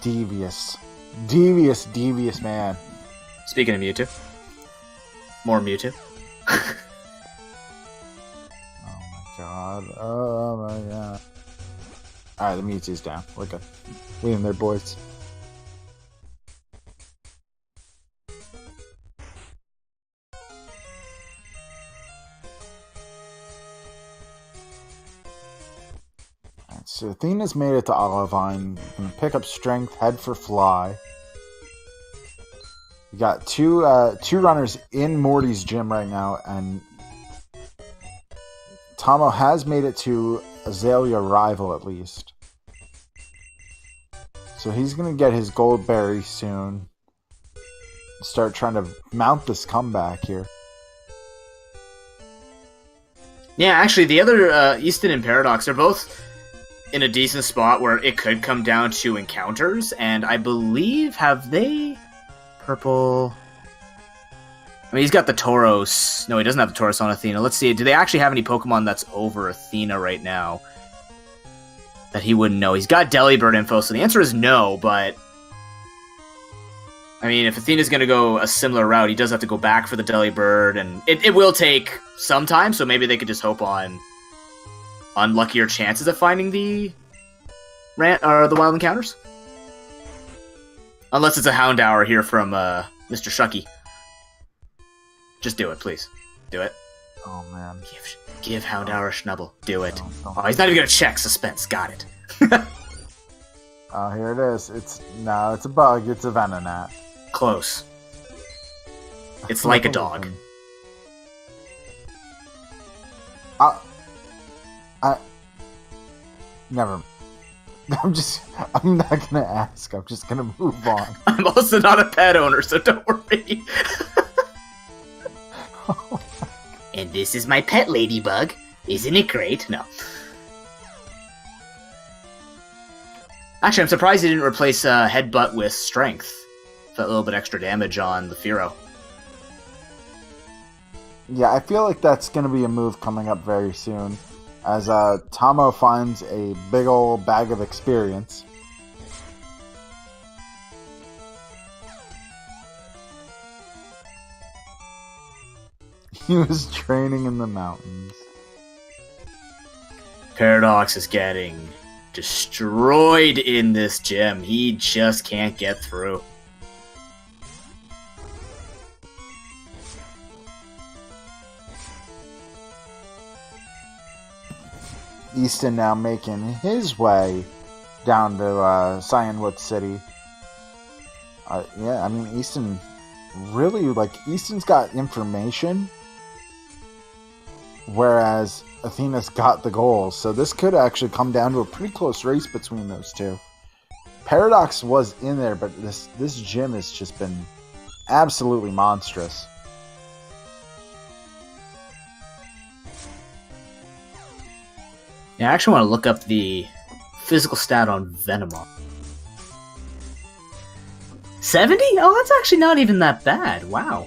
Devious. Devious, devious man. Speaking of Mewtwo. More Mewtwo. Oh my god. Oh my god. Alright, the Mewtwo's down. We're good. We in there, boys. Alright, so Athena's made it to Olivine. Gonna pick up Strength, head for Fly. We got two runners in Morty's gym right now, and Tomo has made it to Azalea Rival at least. So he's going to get his gold berry soon. Start trying to mount this comeback here. Yeah, actually, the other Easton and Paradox are both in a decent spot where it could come down to encounters, and I believe, have they... Purple... I mean, he's got the Tauros. No, he doesn't have the Tauros on Athena. Let's see. Do they actually have any Pokemon that's over Athena right now that he wouldn't know? He's got Delibird info, so the answer is no, but... I mean, if Athena's going to go a similar route, he does have to go back for the Delibird, and it will take some time, so maybe they could just hope on unluckier chances of finding the wild encounters. Unless it's a Houndour here from Mr. Shucky. Just do it, please. Do it. Oh, man. Give Houndour a Schnubble. Do it. Don't. Oh, he's not even going to check. Suspense. Got it. Oh, here it is. It's a bug. It's a Venonat. Close. It's like a dog. Never. I'm not gonna ask. I'm just gonna move on. I'm also not a pet owner, so don't worry. And this is my pet ladybug. Isn't it great? No. Actually, I'm surprised he didn't replace Headbutt with Strength. For a little bit extra damage on the Fearow. Yeah, I feel like that's gonna be a move coming up very soon. As Tomo finds a big old bag of experience. He was training in the mountains. Paradox is getting destroyed in this gym. He just can't get through. Easton now making his way down to Cyanwood City. Yeah, I mean, Easton really, like, Easton's got information, whereas Athena's got the goals. So this could actually come down to a pretty close race between those two. Paradox was in there, but this gym has just been absolutely monstrous. Yeah, I actually want to look up the physical stat on Venomoth. 70? Oh, that's actually not even that bad. Wow.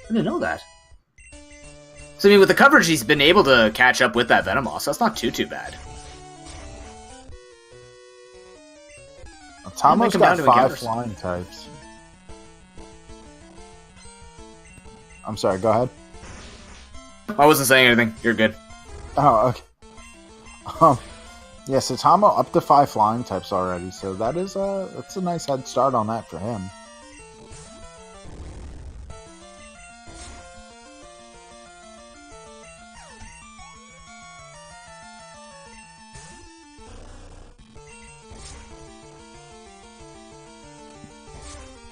I didn't know that. So, I mean, with the coverage, he's been able to catch up with that Venomoth, so that's not too bad. Tomo's got 5 flying types. I'm sorry, go ahead. I wasn't saying anything. You're good. Oh, okay. Yeah, so Tomo up to 5 flying types already, so that's a nice head start on that for him.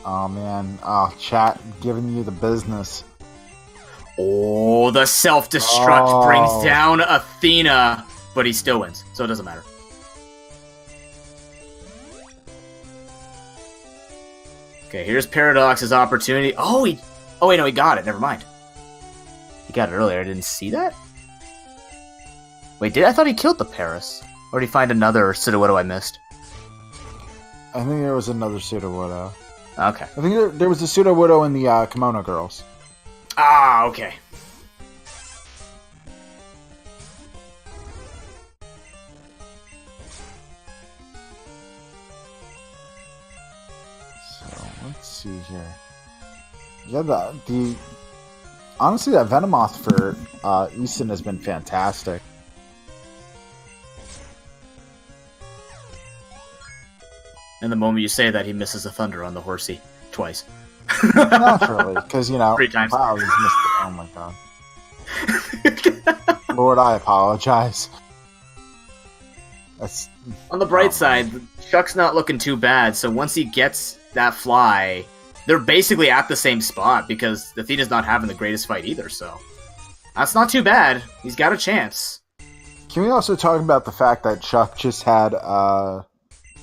Oh man, chat giving you the business. Oh, the self-destruct brings down Athena, but he still wins, so it doesn't matter. Okay, here's Paradox's opportunity. Oh, wait, no, he got it. Never mind. He got it earlier. I didn't see that. Wait, I thought he killed the Paris. Or did he find another Sudowoodo I missed? I think there was another Sudowoodo. Okay. I think there was a Sudowoodo in the Kimono Girls. Ah, okay. So, let's see here. Yeah, honestly, that Venomoth for Easton has been fantastic. And the moment you say that, he misses a Thunder on the Horsey twice. Naturally, because, 3 times. Wow, he's missed it. Oh my god. Lord, I apologize. That's on the bright side, Chuck's not looking too bad, so once he gets that fly, they're basically at the same spot, because Athena's not having the greatest fight either, so that's not too bad. He's got a chance. Can we also talk about the fact that Chuck just had a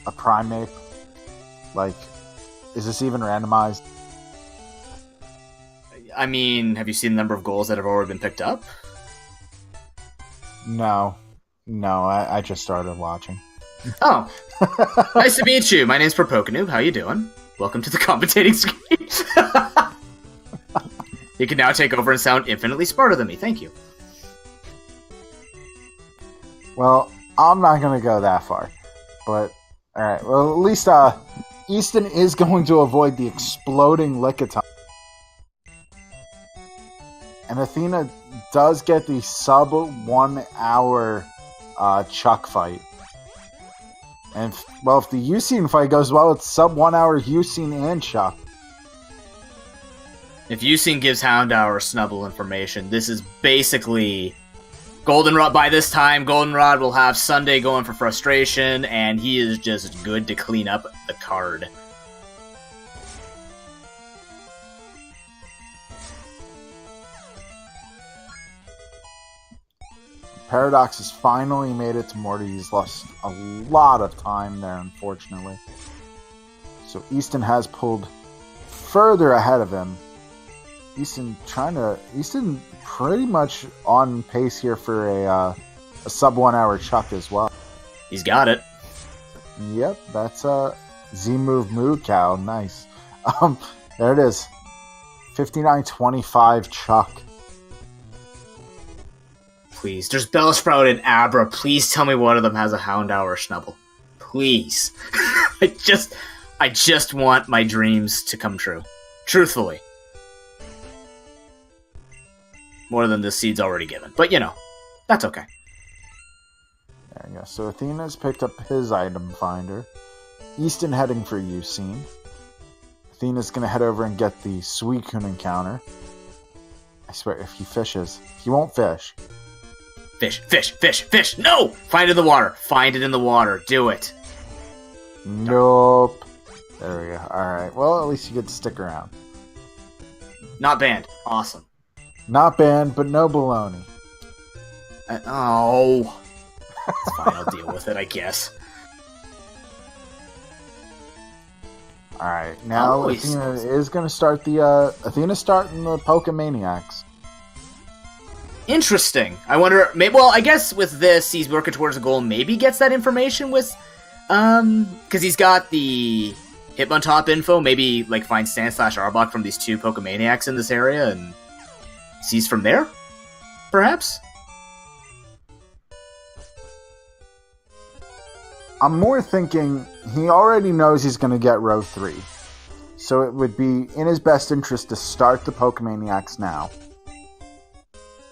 Primeape? Like, is this even randomized? I mean, have you seen the number of goals that have already been picked up? No, I just started watching. Oh, nice to meet you. My name's Pokémon. How you doing? Welcome to the commentating screen. You can now take over and sound infinitely smarter than me. Thank you. Well, I'm not going to go that far. But, alright. Well, at least Easton is going to avoid the exploding Lickitung. And Athena does get the sub 1 hour Chuck fight. And, if the Ucine fight goes well, it's sub 1 hour Ucine and Chuck. If Ucine gives Houndour Snubbull information, this is basically Goldenrod. By this time, Goldenrod will have Sunday going for frustration, and he is just good to clean up the card. Paradox has finally made it to Morty. He's lost a lot of time there, unfortunately. So Easton has pulled further ahead of him. Easton pretty much on pace here for a sub 1 hour Chuck as well. He's got it. Yep, that's a Z-Move Moo Cow. Nice. There it is. 59.25 Chuck. Please. There's Bellsprout and Abra. Please tell me one of them has a Houndour or Snubbull. Please. I just want my dreams to come true. Truthfully. More than this seed's already given. But, that's okay. There you go. So Athena's picked up his item finder. Easton heading for Ucine. Athena's going to head over and get the Suicune encounter. I swear, if he fishes, he won't fish. Fish, fish, fish, fish. No! Find it in the water. Find it in the water. Do it. Nope. There we go. Alright, well, at least you get to stick around. Not banned. Awesome. Not banned, but no baloney. Oh. It's fine, I'll deal with it, I guess. Alright, now Athena is going to start the, Athena's starting the Pokemaniacs. Interesting. I wonder, maybe, well, I guess with this, he's working towards a goal, maybe gets that information with, because he's got the Hitmontop info, maybe, like, finds Sand/Arbok from these 2 Pokemaniacs in this area, and sees from there? Perhaps? I'm more thinking he already knows he's going to get row 3. So it would be in his best interest to start the Pokemaniacs now.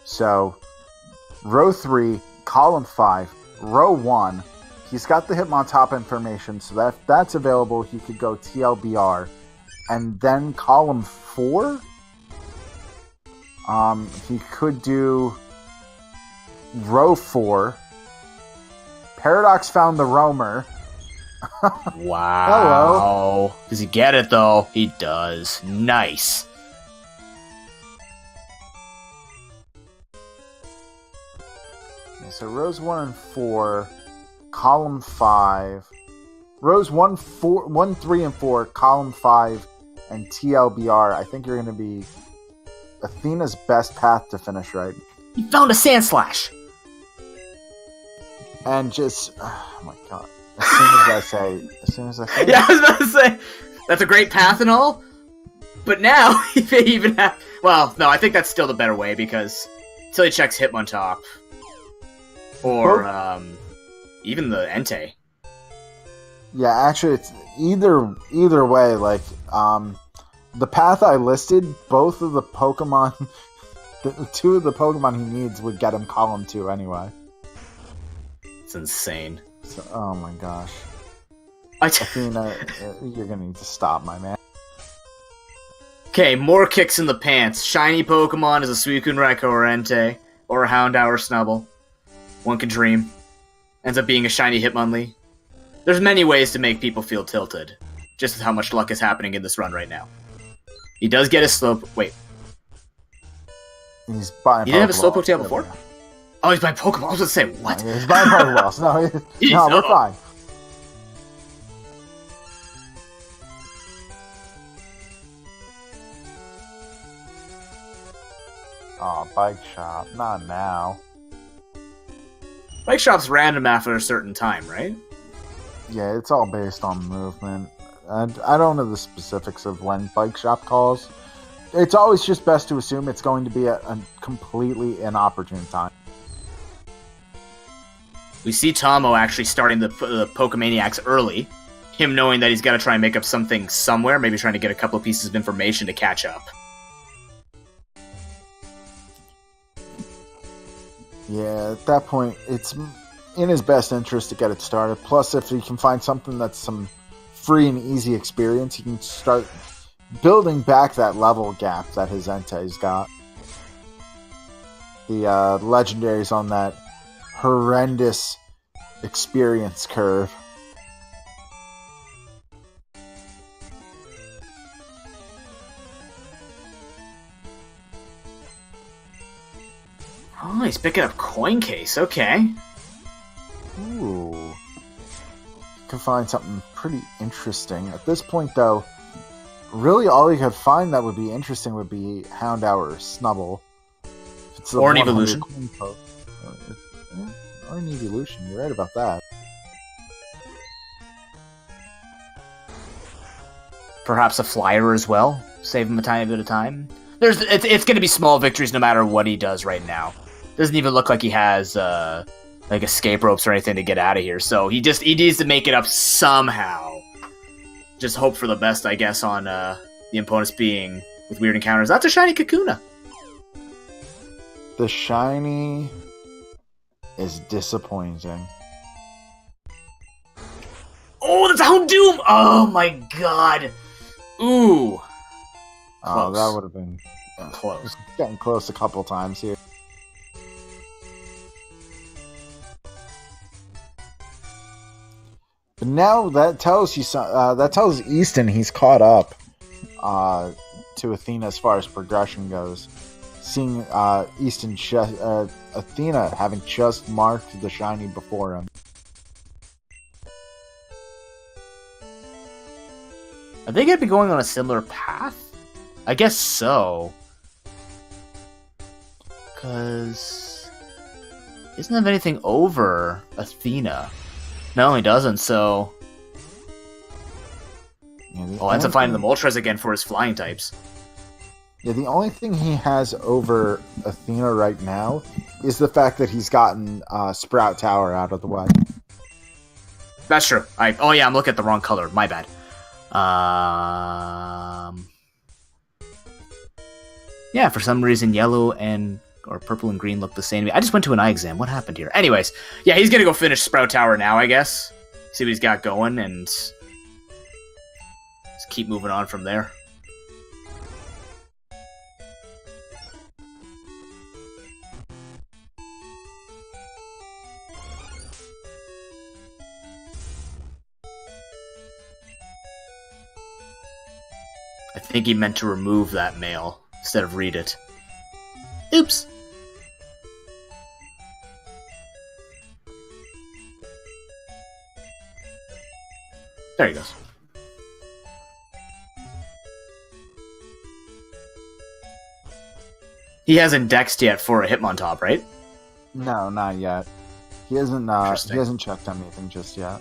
So, row 3, column 5, row 1, he's got the Hitmontop information, so that's available. He could go TLBR. And then column 4, he could do row 4. Paradox found the roamer. Wow. Hello. Does he get it, though? He does. Nice. So rows 1 and 4, column 5, rows 1, 3, and 4, column 5, and TLBR. I think you're going to be Athena's best path to finish right. He found a Sandslash. And just, oh my god, as soon as I say. Yeah, I was about to say, that's a great path and all, but now he may even have, well, no, I think that's still the better way, because until he checks Hitmontop. Or, even the Entei. Yeah, actually, it's either way. Like, the path I listed, both of the Pokemon, the 2 of the Pokemon he needs would get him column 2 anyway. It's insane. So, oh my gosh. Athena, you're gonna need to stop, my man. Okay, more kicks in the pants. Shiny Pokemon is a Suicune Raikou or Entei, or a Houndour or Snubbull. One could dream. Ends up being a shiny Hitmonlee. There's many ways to make people feel tilted. Just how much luck is happening in this run right now. He does get his slope. Wait. He's buying. He didn't have a Slowpoke tail before? Oh, he's buying Pokemon. I was going to say, what? Yeah, he's buying Pokeballs. No, we're fine. Oh, bike shop. Not now. Bike shop's random after a certain time, right? Yeah, it's all based on movement. And I don't know the specifics of when bike shop calls. It's always just best to assume it's going to be a completely inopportune time. We see Tomo actually starting the Pokemaniacs early. Him knowing that he's got to try and make up something somewhere, maybe trying to get a couple of pieces of information to catch up. Yeah, at that point, it's in his best interest to get it started. Plus, if he can find something that's some free and easy experience, he can start building back that level gap that his Entei's got. The legendary's on that horrendous experience curve. Oh, he's picking up Coin Case, okay. Ooh. You can find something pretty interesting. At this point, though, really all you could find that would be interesting would be Houndour or Snubbull. It's or an evolution. Or an evolution, you're right about that. Perhaps a flyer as well. Save him a tiny bit of time. It's going to be small victories no matter what he does right now. Doesn't even look like he has like escape ropes or anything to get out of here. So he needs to make it up somehow. Just hope for the best, I guess, on the opponents being with weird encounters. That's a shiny Kakuna. The shiny is disappointing. Oh, that's a Houndoom! Oh my god! Ooh. Oh, that would have been close. Getting close a couple times here. But now that tells you that tells Easton he's caught up to Athena as far as progression goes. Seeing Athena having just marked the shiny before him. Are they going to be going on a similar path? I guess so. Because he doesn't have anything over Athena. No, he doesn't, so... Yeah, ends up finding the Moltres again for his flying types. Yeah, the only thing he has over Athena right now is the fact that he's gotten Sprout Tower out of the way. That's true. Oh yeah, I'm looking at the wrong color. My bad. Yeah, for some reason yellow or purple and green look the same to me. I just went to an eye exam. What happened here? Anyways, yeah, he's gonna go finish Sprout Tower now, I guess. See what he's got going, and just keep moving on from there. I think he meant to remove that mail instead of read it. Oops. There he goes. He hasn't dexed yet for a Hitmontop, right? No, not yet. He hasn't checked anything just yet.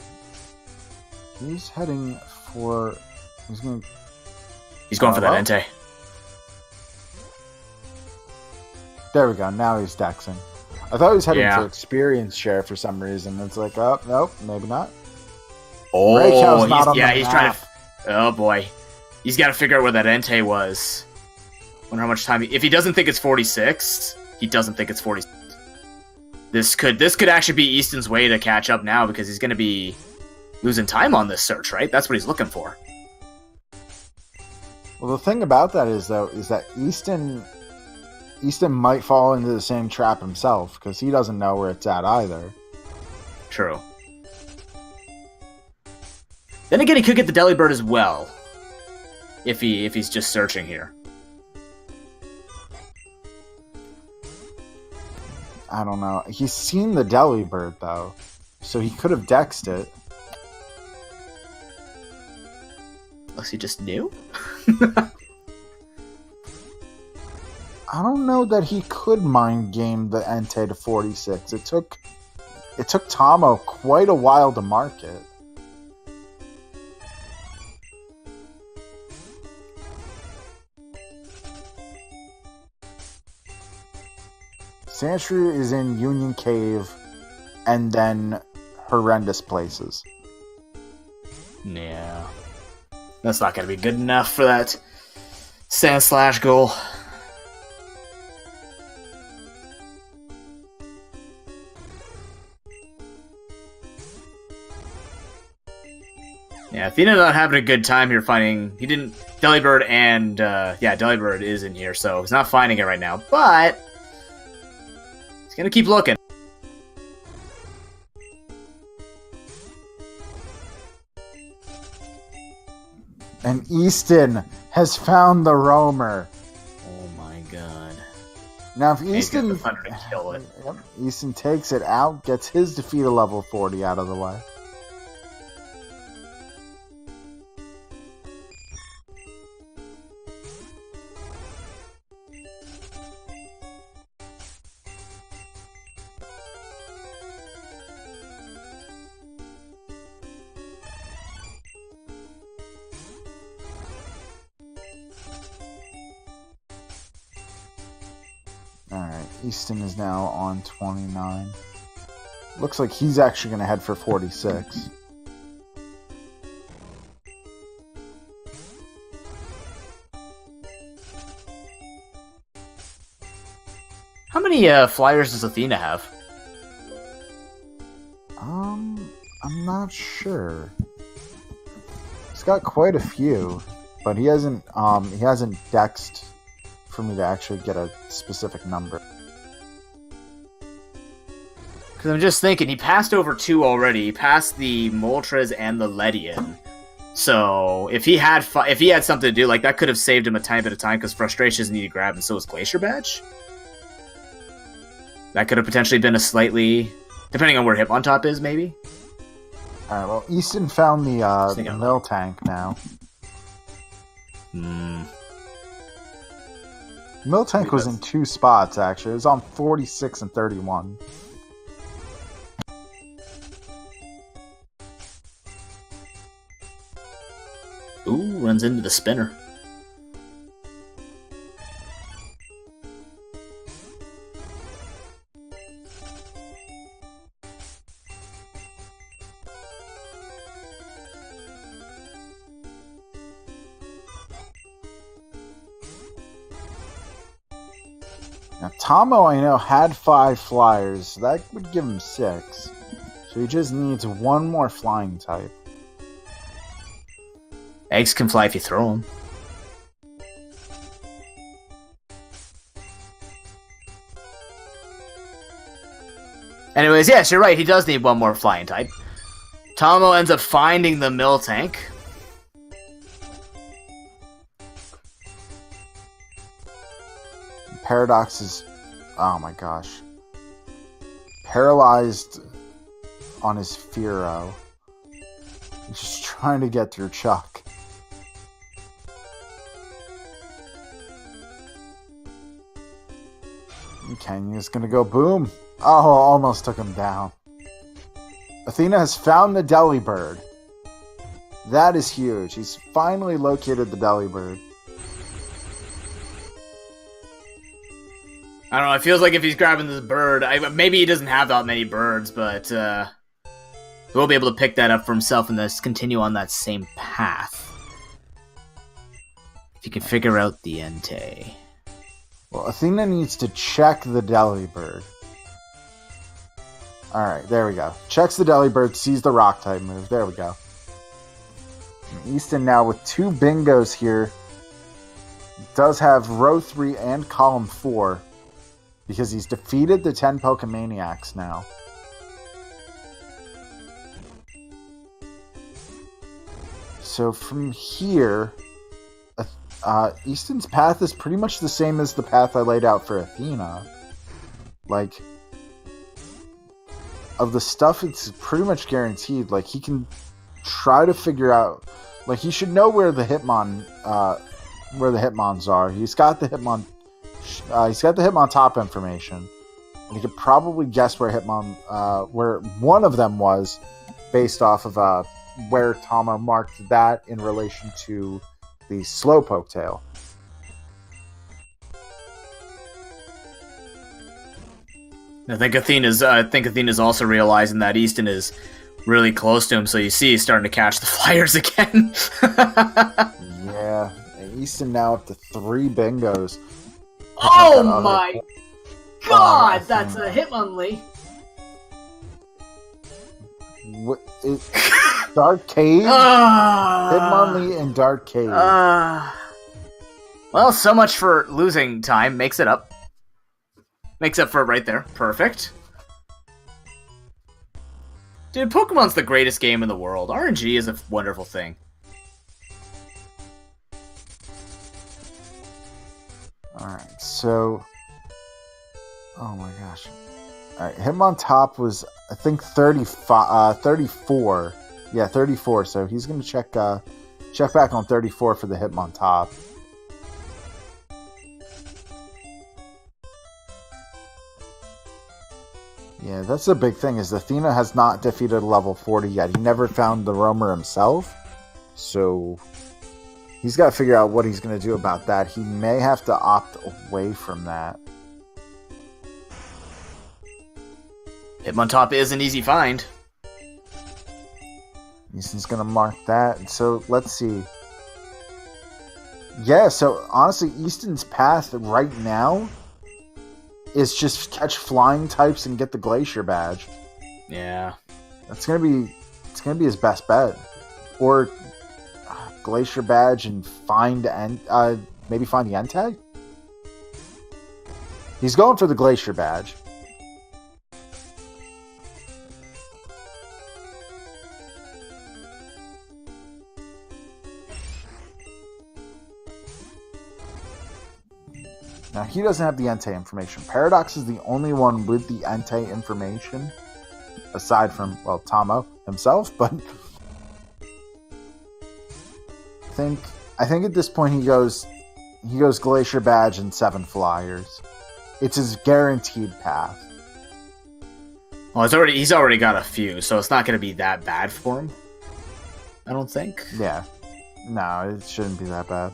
He's heading for... He's going for that Entei. There we go. Now he's dexing. I thought he was heading for experience share for some reason. It's like, oh, nope, maybe not. Oh, he's trying to... Oh, boy. He's got to figure out where that Entei was. Wonder how much time... If he doesn't think it's 46, he doesn't think it's 46. This could actually be Easton's way to catch up now, because he's going to be losing time on this search, right? That's what he's looking for. Well, the thing about that is that Easton might fall into the same trap himself, because he doesn't know where it's at either. True. Then again, he could get the Delibird as well, if he's just searching here. I don't know. He's seen the Delibird, though, so he could have dexed it. Unless he just knew? I don't know that he could mind game the Entei to 46. It took Tomo quite a while to mark it. Sandshrew is in Union Cave and then horrendous places. Yeah. That's not going to be good enough for that Sandslash goal. Yeah, Athena not having a good time here finding... He didn't... Delibird and... Delibird is in here, so he's not finding it right now. But... he's going to keep looking. And Easton has found the roamer. Oh my god. Now if Easton... the thunder to kill it. Yep, Easton takes it out, gets his defeat of level 40 out of the way. Alright, Easton is now on 29. Looks like he's actually going to head for 46. How many flyers does Athena have? I'm not sure. He's got quite a few, but he hasn't dexed for me to actually get a specific number. Because I'm just thinking, he passed over 2 already. He passed the Moltres and the Ledian. So if he had something to do, like that could have saved him a tiny bit of time because Frustration is need to grab, and so is Glacier Badge. That could have potentially been a slightly, depending on where Hitmontop is, maybe. All right. Well, Easton found the Miltank now. Miltank was in 2 spots actually. It was on 46 and 31. Ooh, runs into the spinner. Now, Tomo, I know, had 5 flyers. So that would give him 6. So he just needs 1 more flying type. Eggs can fly if you throw them. Anyways, yes, you're right. He does need 1 more flying type. Tomo ends up finding the Miltank. Paradox is, oh my gosh, paralyzed on his Fearow. He's just trying to get through Chuck. Kenya's gonna go boom. Oh, almost took him down. Athena has found the Delibird. That is huge. He's finally located the Delibird. I don't know, it feels like if he's grabbing this bird, maybe he doesn't have that many birds, but he'll be able to pick that up for himself and just continue on that same path. If you can figure out the Entei. Well, Athena needs to check the Delibird. Alright, there we go. Checks the Delibird, sees the Rock-type move. There we go. And Easton now with 2 bingos here. Does have row 3 and column 4. Because he's defeated the 10 Pokemaniacs now. So from here, Easton's path is pretty much the same as the path I laid out for Athena. Like, of the stuff, it's pretty much guaranteed. Like, he can try to figure out, like, he should know where the Hitmons are. He's got the Hitmontop information, and he could probably guess where where one of them was, based off of where Tomo marked that in relation to the Slowpoke tail. I think Athena's also realizing that Easton is really close to him, so you see he's starting to catch the flyers again. Yeah, Easton now up to 3 bingos. Oh my god, that's a Hitmonlee. What is Dark Cave? Hitmonlee and Dark Cave. Well, so much for losing time. Makes it up. Makes up for it right there. Perfect. Dude, Pokemon's the greatest game in the world. RNG is a wonderful thing. Alright, so... Oh my gosh. Alright, Hitmontop was, I think, 34. Yeah, 34, so he's going to check back on 34 for the Hitmontop. Yeah, that's the big thing, is Athena has not defeated level 40 yet. He never found the roamer himself, so he's got to figure out what he's going to do about that. He may have to opt away from that. Hitmontop is an easy find. Easton's going to mark that. So, let's see. Yeah, so, honestly, Easton's path right now is just catch flying types and get the Glacier Badge. Yeah. It's gonna be his best bet. Or Glacier Badge and maybe find the Entei? He's going for the Glacier Badge. Now, he doesn't have the Entei information. Paradox is the only one with the Entei information, aside from, well, Tomo himself, but I think at this point he goes Glacier Badge and 7 Flyers. It's his guaranteed path. Well, he's already got a few, so it's not going to be that bad for him. I don't think. Yeah. No, it shouldn't be that bad.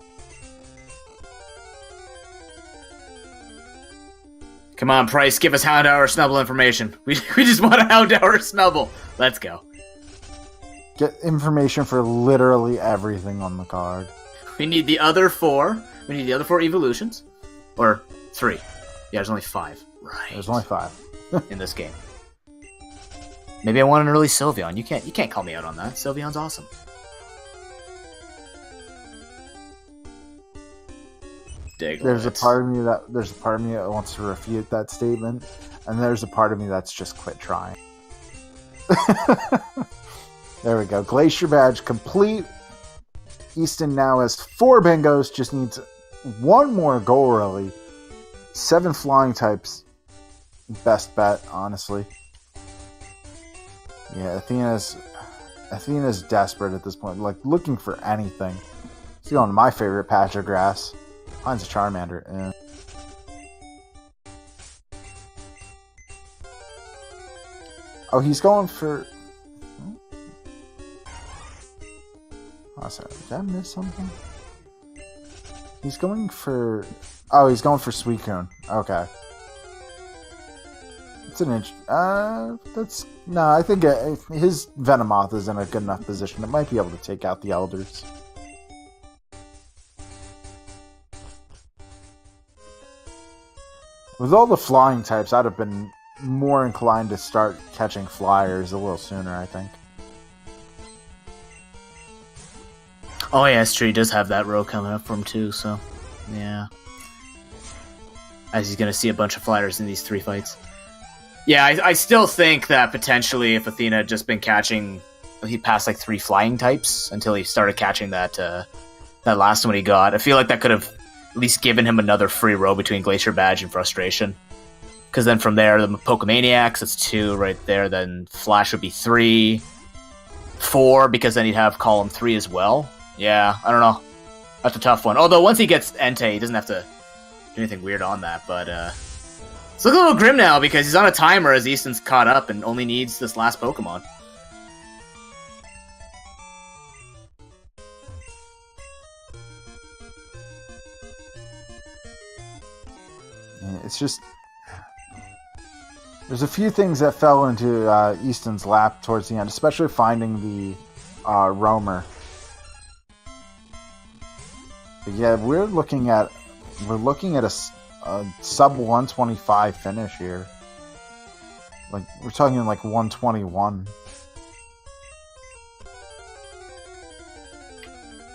Come on, Price, give us Houndour Snubble information. We just want a Houndour Snubble. Let's go. Get information for literally everything on the card. We need the other 4. We need the other 4 evolutions. Or 3. Yeah, there's only 5. Right. There's only 5. In this game. Maybe I want an early Sylveon. You can't call me out on that. Sylveon's awesome. There's a part of me that wants to refute that statement, and there's a part of me that's just quit trying. There we go. Glacier Badge complete. Easton now has 4 bingos, just needs 1 more goal, really. 7 flying types. Best bet, honestly. Yeah, Athena's desperate at this point, like looking for anything. She's going to my favorite patch of grass. Finds a Charmander. Yeah. Oh, he's going for... Oh, sorry. Did I miss something? He's going for... Oh, he's going for Suicune. Okay. It's an inch. That's... No, I think his Venomoth is in a good enough position. It might be able to take out the Elders. With all the flying types, I'd have been more inclined to start catching Flyers a little sooner, I think. Oh yeah, it's true. He does have that row coming up for him too, so... Yeah. As he's going to see a bunch of Flyers in these 3 fights. Yeah, I still think that potentially if Athena had just been catching... He passed like 3 flying types until he started catching that last one he got. I feel like that could have at least given him another free row between Glacier Badge and Frustration. Because then from there, the Pokemaniacs, that's 2 right there. Then Flash would be 3. 4, because then he'd have column 3 as well. Yeah, I don't know. That's a tough one. Although once he gets Entei, he doesn't have to do anything weird on that. But it's looking a little grim now because he's on a timer as Easton's caught up and only needs this last Pokemon. It's just... There's a few things that fell into Easton's lap towards the end, especially finding the roamer. But yeah, we're looking at a sub 125 finish here. Like we're talking like 121.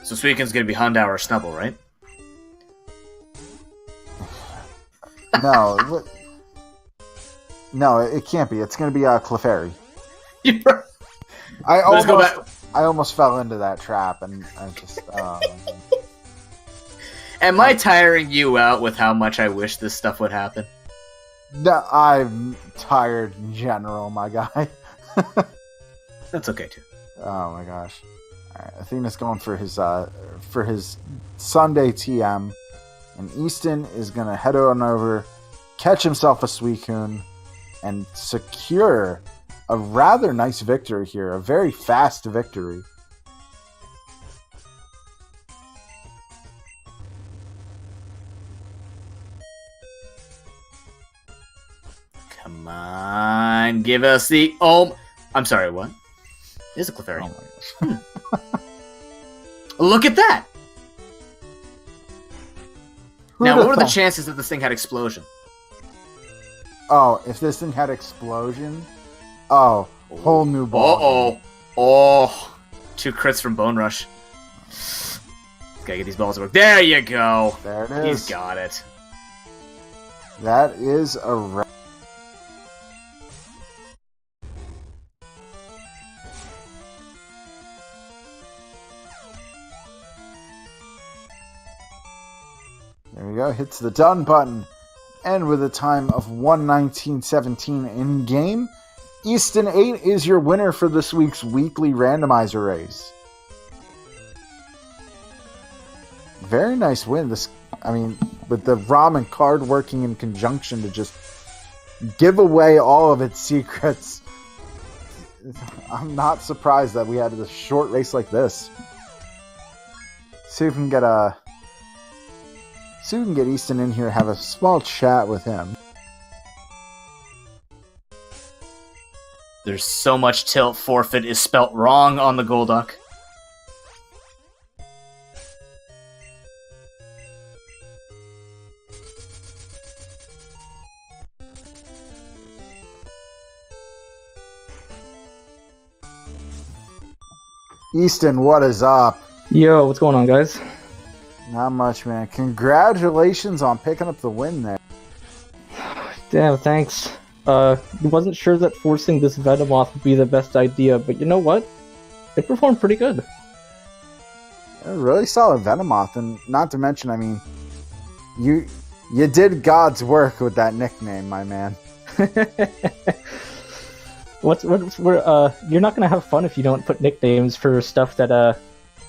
So Suicune's gonna be Houndour or Snubble, right? No. No, it can't be. It's going to be Clefairy. I almost fell into that trap, and I just... Am I tiring you out with how much I wish this stuff would happen? No, I'm tired in general, my guy. That's okay, too. Oh, my gosh. Alright, Athena's going for his Sunday TM, and Easton is going to head on over, catch himself a Suicune, and secure a rather nice victory here. A very fast victory. Come on, give us the... Oh, I'm sorry, what? It is a Clefairy. Oh my gosh. Look at that! Now, what were the thought? chances that this thing had Explosion? Oh, if this thing had Explosion... Oh, whole new ball. Oh, 2 crits from Bone Rush. Gotta get these balls to work. There you go. There it is. He's got it. That is a... There we go. Hits the done button. And with a time of 1:19:17 in game, Easton 8 is your winner for this week's weekly randomizer race. Very nice win. With the ROM and card working in conjunction to just give away all of its secrets, I'm not surprised that we had a short race like this. See if we can get Easton in here, have a small chat with him. There's so much tilt. Forfeit is spelt wrong on the Golduck. Easton, what is up? Yo, what's going on, guys? Not much, man. Congratulations on picking up the win there. Damn, thanks. Wasn't sure that forcing this Venomoth would be the best idea, but you know what? It performed pretty good. A really solid Venomoth, and not to mention, you did God's work with that nickname, my man. You're not gonna have fun if you don't put nicknames for stuff that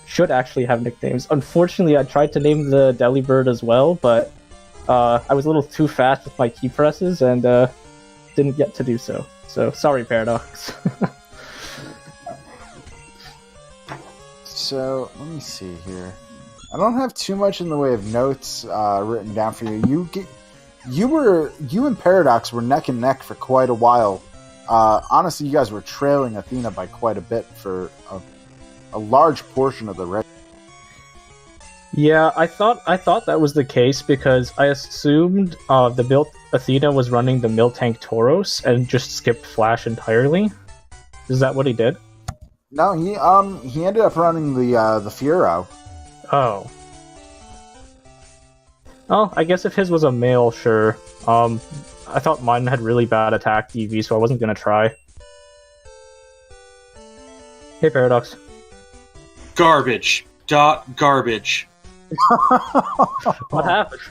should actually have nicknames. Unfortunately, I tried to name the Delibird as well, but I was a little too fast with my key presses and didn't get to do so. So sorry, Paradox. So let me see here. I don't have too much in the way of notes written down for you. You and Paradox were neck and neck for quite a while. Honestly, you guys were trailing Athena by quite a bit for a large portion of the race. Yeah, I thought that was the case because I assumed the build Athena was running the Miltank Tauros and just skipped Flash entirely. Is that what he did? No, he ended up running the Furo. Oh. Oh, I guess if his was a male, sure. I thought mine had really bad attack EV, so I wasn't gonna try. Hey, Paradox. Garbage. Garbage. What happened?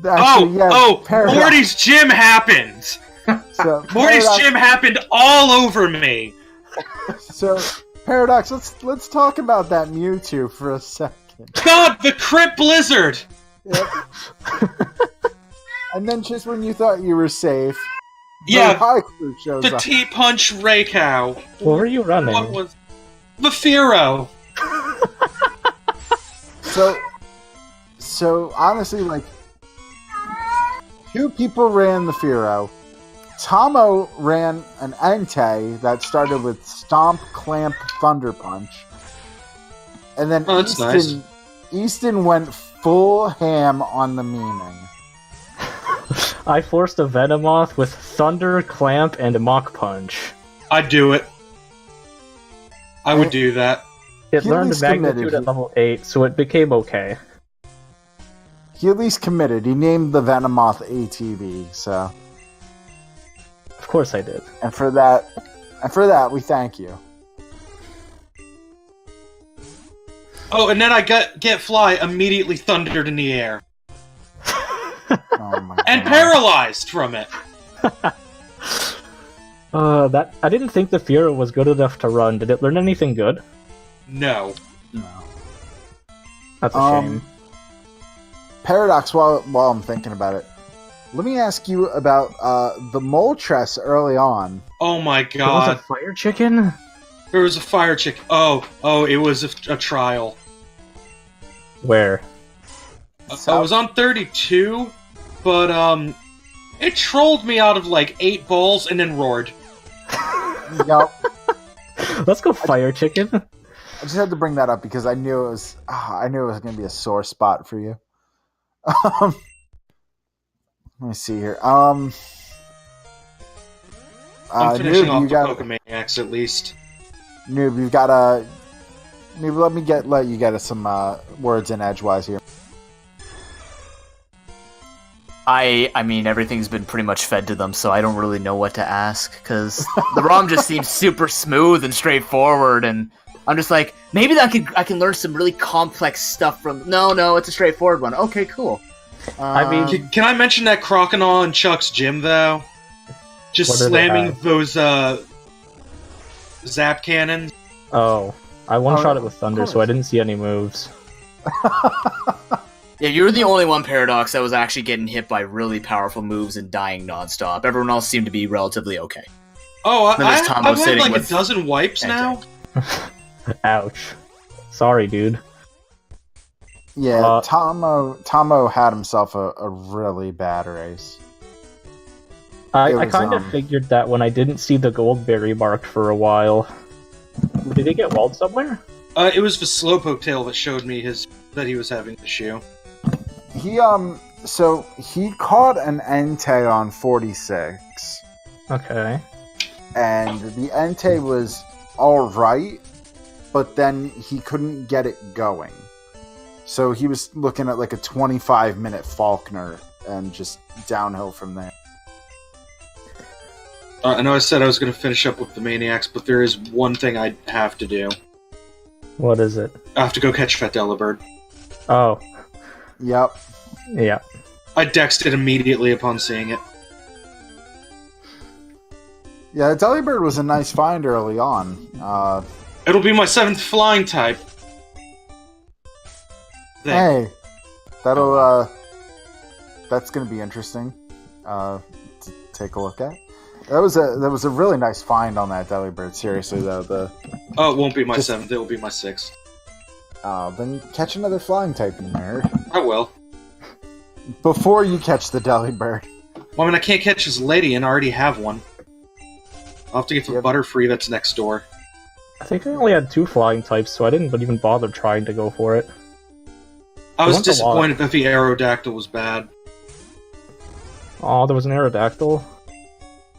Paradox. Morty's gym happened! So, Morty's gym happened all over me! So, Paradox, let's talk about that Mewtwo for a second. God, the Crypt Blizzard! Yep. And then just when you thought you were safe, yeah, the Haiku shows the up. T-Punch Raycow. What were you running? What was... The Furo. So honestly, two people ran the Furo. Tomo ran an Entei that started with Stomp, Clamp, Thunder Punch. And then Easton went full ham on the meaning. I forced a Venomoth with Thunder, Clamp, and Mach Punch. I'd do it. I would do that. It learned magnitude at level 8, so it became okay. He at least committed. He named the Venomoth ATV, so... Of course I did. And for that, we thank you. Oh, and then I get Fly immediately thundered in the air. Oh my and God. paralyzed from it. I didn't think the Furo was good enough to run. Did it learn anything good? No. That's a shame. Paradox, while I'm thinking about it, let me ask you about the Moltres early on. Oh my There God. was a fire chicken? There was a fire chick. Oh, it was a trial. Where? I was on 32, but it trolled me out of like 8 balls and then roared. Yep. Let's go fire chicken. I just had to bring that up because I knew it was going to be a sore spot for you. Let me see here. I'm finishing Noob, off the Pokemaniacs at least. Noob, you've got a... Noob, let you get some words in edgewise here. I mean, everything's been pretty much fed to them, so I don't really know what to ask, because the ROM just seems super smooth and straightforward, and I'm just like, maybe I can learn some really complex stuff from. No, it's a straightforward one. Okay, cool. I mean, Can I mention that Croconaw in Chuck's gym though? Just What do they slamming have? those zap cannons. oh, I one-shot Oh, it with of Thunder, so course. I didn't see any moves. Yeah, you're the only one, Paradox, that was actually getting hit by really powerful moves and dying nonstop. Everyone else seemed to be relatively okay. Oh, Then there's Tombo I've had sitting like with a dozen wipes now. Ouch. Sorry, dude. Yeah, Tomo had himself a really bad race. I was, kind of figured that when I didn't see the Goldberry marked for a while. Did he get walled somewhere? It was the Slowpoke tail that showed me that he was having an issue. He so he caught an Entei on 46, Okay. and the Entei was all right, but then he couldn't get it going. So he was looking at like a 25-minute Faulkner and just downhill from there. I know I said I was going to finish up with the Maniacs, but there is one thing I have to do. What is it? I have to go catch Fat Delibird. Oh, Yep. yeah. I dexed it immediately upon seeing it. Yeah, Delibird was a nice find early on. It'll be my 7th flying type. Hey, that's gonna be interesting to take a look at. That was a really nice find on that Delibird. Seriously though, Oh, it won't be my Just- 7th, it will be my 6th. then catch another flying type in there I will. before you catch the Delibird. Well, I mean, I can't catch his lady and I already have one. I'll have to get the Yep. Butterfree that's next door. I think I only had 2 flying types, so I didn't even bother trying to go for it. I I was want the disappointed that the Aerodactyl was bad. Oh, there was an Aerodactyl?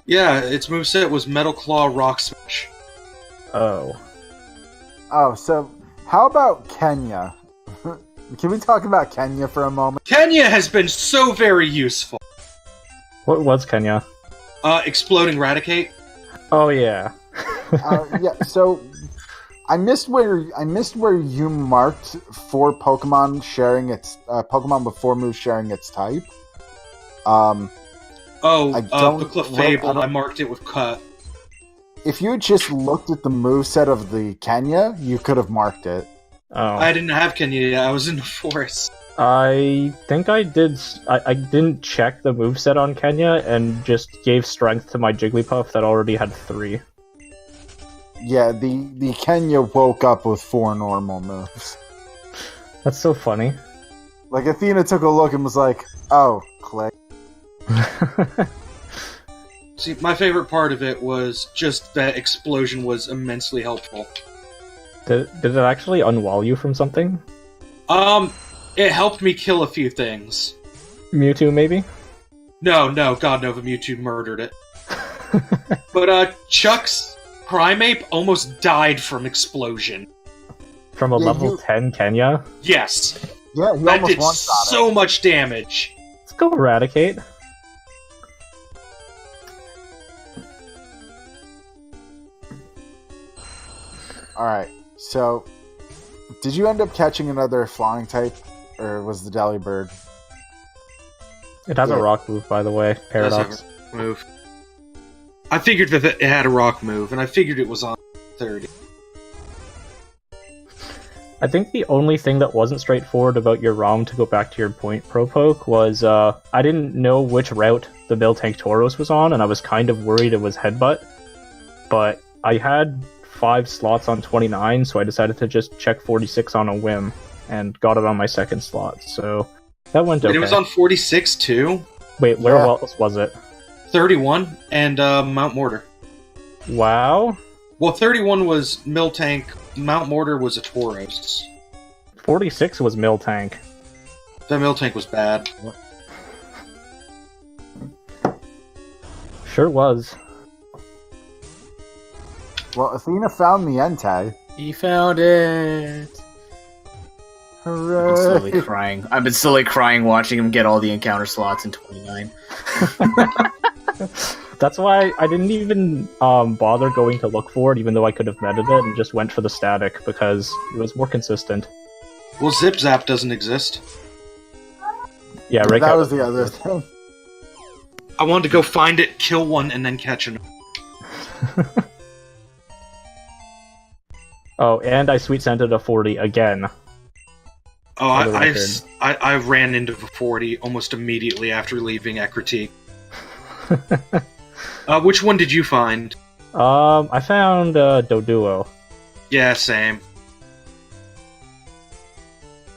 Yeah, its moveset was Metal Claw, Rock Smash. Oh. Oh, so how about Kenya? Can we talk about Kenya for a moment? Kenya has been so very useful. What was Kenya? Exploding Raticate. Oh, yeah. Yeah, so I missed where you marked for Pokemon sharing its Pokemon with 4 moves sharing its type. I don't- The Clefable, I I marked it with Cut. If you had just looked at the moveset of the Kenya, you could have marked it. Oh. I didn't have Kenya yet, I was in the forest. I think I did. I didn't check the moveset on Kenya and just gave strength to my Jigglypuff that already had 3. Yeah, the Kenya woke up with 4 normal moves. That's so funny. Like, Athena took a look and was like, oh, click. See, my favorite part of it was just that explosion was immensely helpful. Did it actually unwall you from something? It helped me kill a few things. Mewtwo, maybe? No, God no, the Mewtwo murdered it. But, Chuck's Primeape almost died from explosion. From a Yeah, level you- 10 Kenya? Yes, Yeah, he that almost did one-shot so much damage. Let's go Eradicate. Alright, so did you end up catching another flying type? Or was the Delibird? It has Yeah. a rock move, by the way. It does have Paradox. a move. I figured that it had a rock move, and I figured it was on 30. I think the only thing that wasn't straightforward about your ROM, to go back to your point, Propoke, was I didn't know which route the Miltank Tauros was on, and I was kind of worried it was Headbutt. But I had 5 slots on 29, so I decided to just check 46 on a whim, and got it on my second slot, so that went okay. And it was on 46 too? Wait, where Yeah. else was it? 31, and Mount Mortar. Wow. Well, 31 was Miltank, Mount Mortar was a Tauros. 46 was Miltank. That Miltank was bad. Sure was. Well, Athena found the Entei. He found it. Hooray! I'm slowly crying. I've been slowly crying watching him get all the encounter slots in 29. That's why I didn't even bother going to look for it, even though I could have meted it, and just went for the static because it was more consistent. Well, Zip Zap doesn't exist. Yeah, That Raycat was the doesn't other exist. thing. I wanted to go find it, kill one, and then catch another. Oh, and I sweet scented a 40 again. Oh, For the I ran into the 40 almost immediately after leaving Ekritique. Which one did you find? I found Doduo. Yeah, same.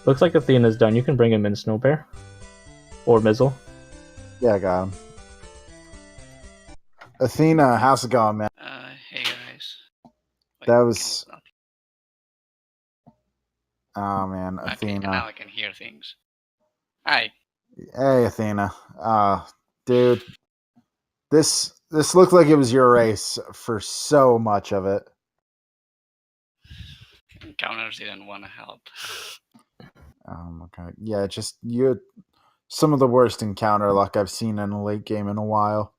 Looks like Athena's done. You can bring him in, Snowbear. Or Mizzle. Yeah, I got him. Athena, how's it going, man? Hey guys. That was- Oh man, Okay, Athena. now I can hear things. Hi. Hey, Athena. Dude, this looked like it was your race for so much of it. Encounters didn't want to help. Okay. Yeah, just you had some of the worst encounter luck I've seen in a late game in a while.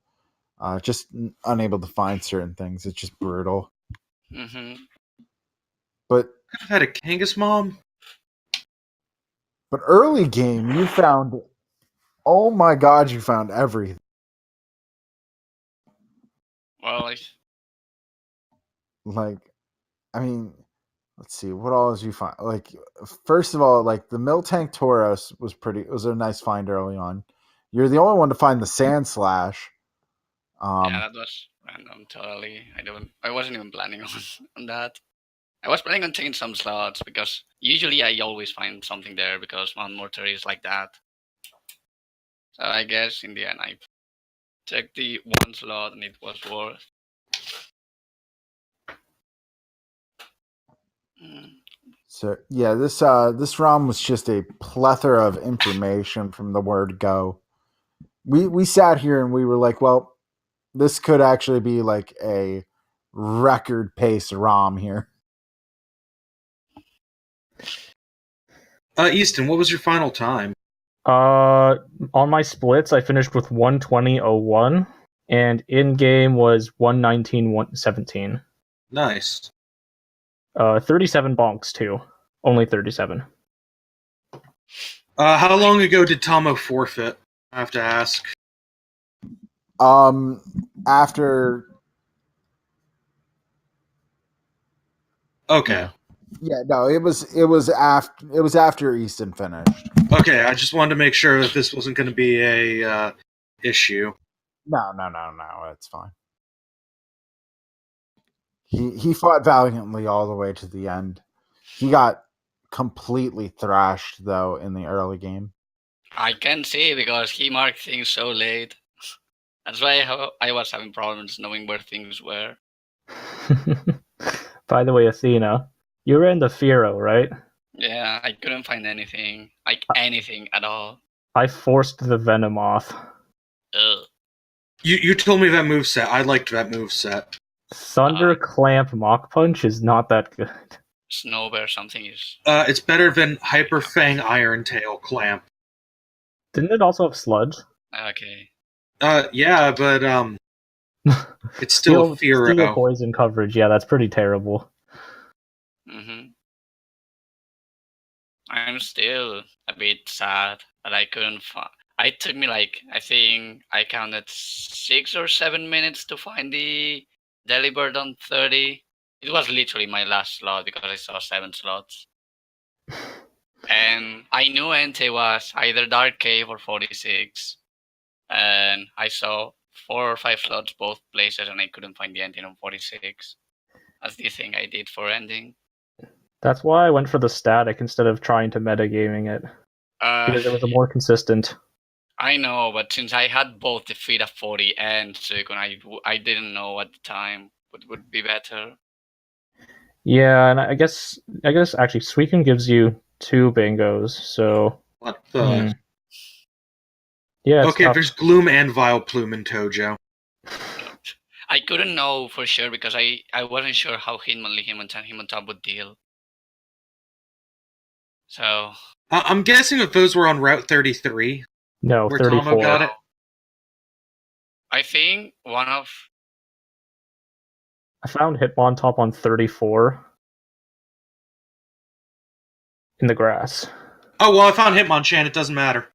Just unable to find certain things. It's just brutal. Mm-hmm. But Could have had a Kangas Mom. early game, you found. Oh my God, you found everything. Well, Like, I mean, let's see, what all did you find? Like, first of all, like the Miltank Tauros was a nice find early on. You're the only one to find the Sand Slash. yeah, that was random totally. I wasn't even planning on that. I was planning on taking some slots because usually I always find something there because Mount Mortar is like that. So I guess in the end I checked the one slot and it was worth. So yeah, this ROM was just a plethora of information from the word go. We sat here and we were like, well, this could actually be like a record pace ROM here. Easton, what was your final time? On my splits, I finished with 120.01, and in game was 119.17. Nice. 37 bonks too. Only 37. How long ago did Tomo forfeit? I have to ask. After Okay. yeah, no, it was after Easton finished. Okay, I just wanted to make sure that this wasn't going to be a issue. No, it's fine. He fought valiantly all the way to the end. He got completely thrashed though in the early game. I can see because he marked things so late. That's why I was having problems knowing where things were. By the way, Athena, you were in the Firo, right? Yeah, I couldn't find anything. Like anything at all. I forced the Venomoth. Ugh. You told me that moveset. I liked that moveset. Thunder Clamp Mach Punch is not that good. Snowbear something is... It's better than Hyper Fang Iron Tail Clamp. Didn't it also have Sludge? Okay. Yeah, but it's still a Steel Firo. Poison coverage, yeah, that's pretty terrible. Mm-hmm. I'm still a bit sad that I couldn't find... It took me like, I think I counted 6 or 7 minutes to find the Delibird on 30. It was literally my last slot because I saw 7 slots. And I knew Entei was either Dark Cave or 46. And I saw 4 or 5 slots both places and I couldn't find the ending on 46. That's the thing I did for ending. That's why I went for the static instead of trying to metagaming it. Because it was a more consistent. I know, but since I had both the Fira 40 and Suicune, I didn't know at the time what would be better. Yeah, and I guess actually Suicune gives you 2 bingos, so What the? yeah. It's Okay, tough. there's Gloom and Vileplume in Tojo. I couldn't know for sure because I wasn't sure how Hitmontop would deal. So I'm guessing if those were on Route 33, No, where 34. Tomo got it. I think one of I found Hitmontop on 34 in the grass. Oh well, I found Hitmonchan. It doesn't matter.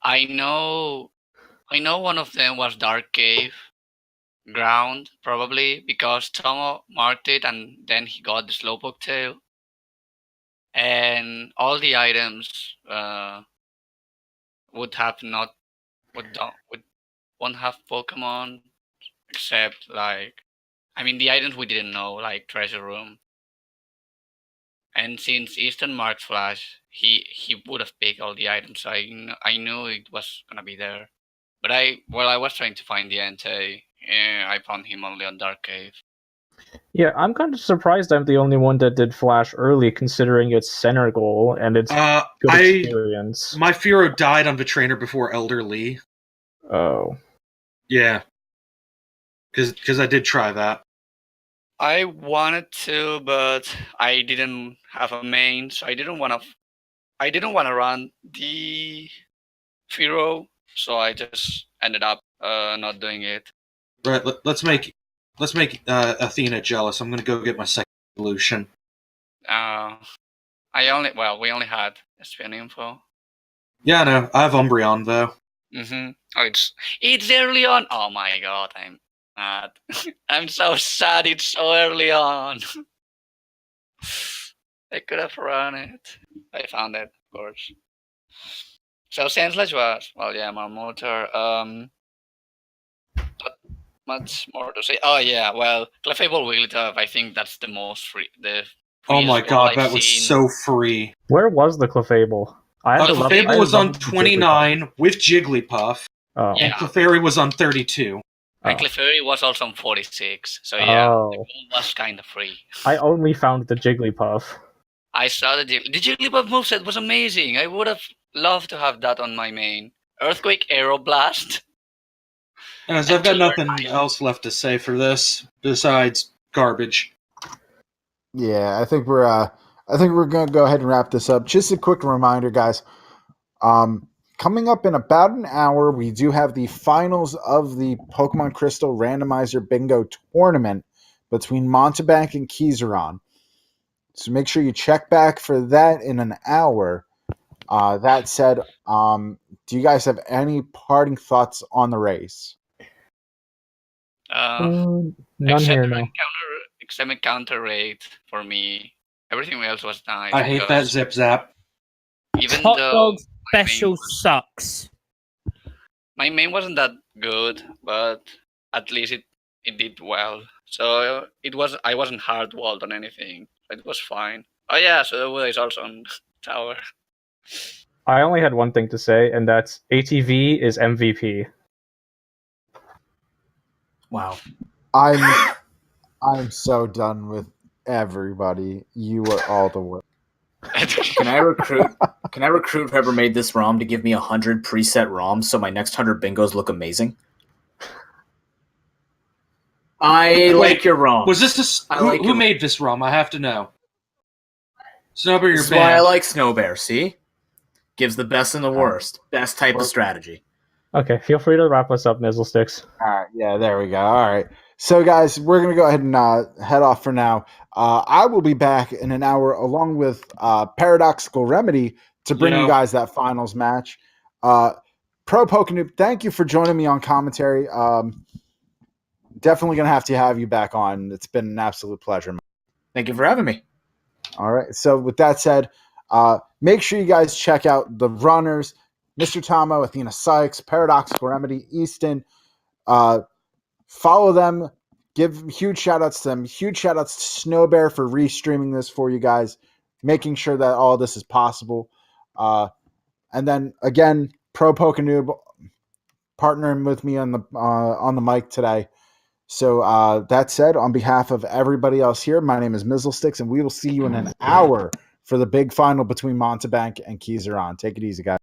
I know one of them was Dark Cave ground, probably because Tomo marked it and then he got the Slowpoke tail. And all the items would won't have Pokemon except the items we didn't know, like Treasure Room. And since Easton marked Flash, he would have picked all the items. So I knew it was gonna be there. But I was trying to find the Entei. I found him only on Dark Cave. Yeah, I'm kind of surprised I'm the only one that did Flash early, considering its center goal and its good experience. My Furo died on the trainer before Elder Lee. Oh. Yeah. Because I did try that. I wanted to, but I didn't have a main, so I didn't want to run the Firo, so I just ended up not doing it. Right, let's make Athena jealous. I'm gonna go get my second evolution. We only had SPN info. Yeah, no, I have Umbreon though. Mm-hmm. Oh, it's early on. Oh my god, I'm mad. I'm so sad. It's so early on. I could have run it. I found it, of course. So Sandslash was my motor. Not much more to say. Oh yeah, well, Clefable Wigglytuff. I think that's the most free. Oh my god, that was so free. Where was the Clefable? Clefable was on 29 with Jigglypuff. Oh. And Clefairy was on 32. And Clefairy was also on 46. So yeah, the goal was kind of free. I only found the Jigglypuff. I saw the Jigglypuff moveset was amazing. I would have loved to have that on my main. Earthquake, Aeroblast. As I've got nothing else left to say for this besides garbage. Yeah, I think we're gonna go ahead and wrap this up. Just a quick reminder, guys. Coming up in about an hour, we do have the finals of the Pokemon Crystal Randomizer Bingo Tournament between Montebank and Kizaron. So make sure you check back for that in an hour. That said, do you guys have any parting thoughts on the race? None here, no. Except counter rate for me. Everything else was nice. I hate that Zip Zap. Even Hot though Dog Special sucks. My main wasn't that good, but at least it did well. So I wasn't hard walled on anything. It was fine. Oh yeah, so the wood is also on tower. I only had one thing to say, and that's ATV is MVP. Wow. I'm so done with everybody. You are all the worst. Can I recruit whoever made this ROM to give me 100 preset ROMs so my next 100 bingos look amazing? Like your ROM. Was this who made this ROM? I have to know. Snowbear, your band. Why I like Snowbear, see? Gives the best and the worst. Best type of strategy. Okay, feel free to wrap us up, Nizzlesticks. All right, yeah, there we go. All right. So, guys, we're going to go ahead and head off for now. I will be back in an hour along with Paradoxical Remedy to bring you guys that finals match. Pro Pokémon, thank you for joining me on commentary. Definitely going to have you back on. It's been an absolute pleasure. Thank you for having me. All right. So, with that said, make sure you guys check out the runners, Mr. Tomo, Athena Sykes, Paradoxical Remedy, Easton. Follow them. Give huge shout outs to them. Huge shout outs to Snowbear for restreaming this for you guys, making sure that all this is possible. And then again, Pro Pokénoob partnering with me on the mic today. So that said, on behalf of everybody else here, my name is Mizzlesticks, and we will see you in an hour for the big final between Montebank and Kizaron. Take it easy, guys.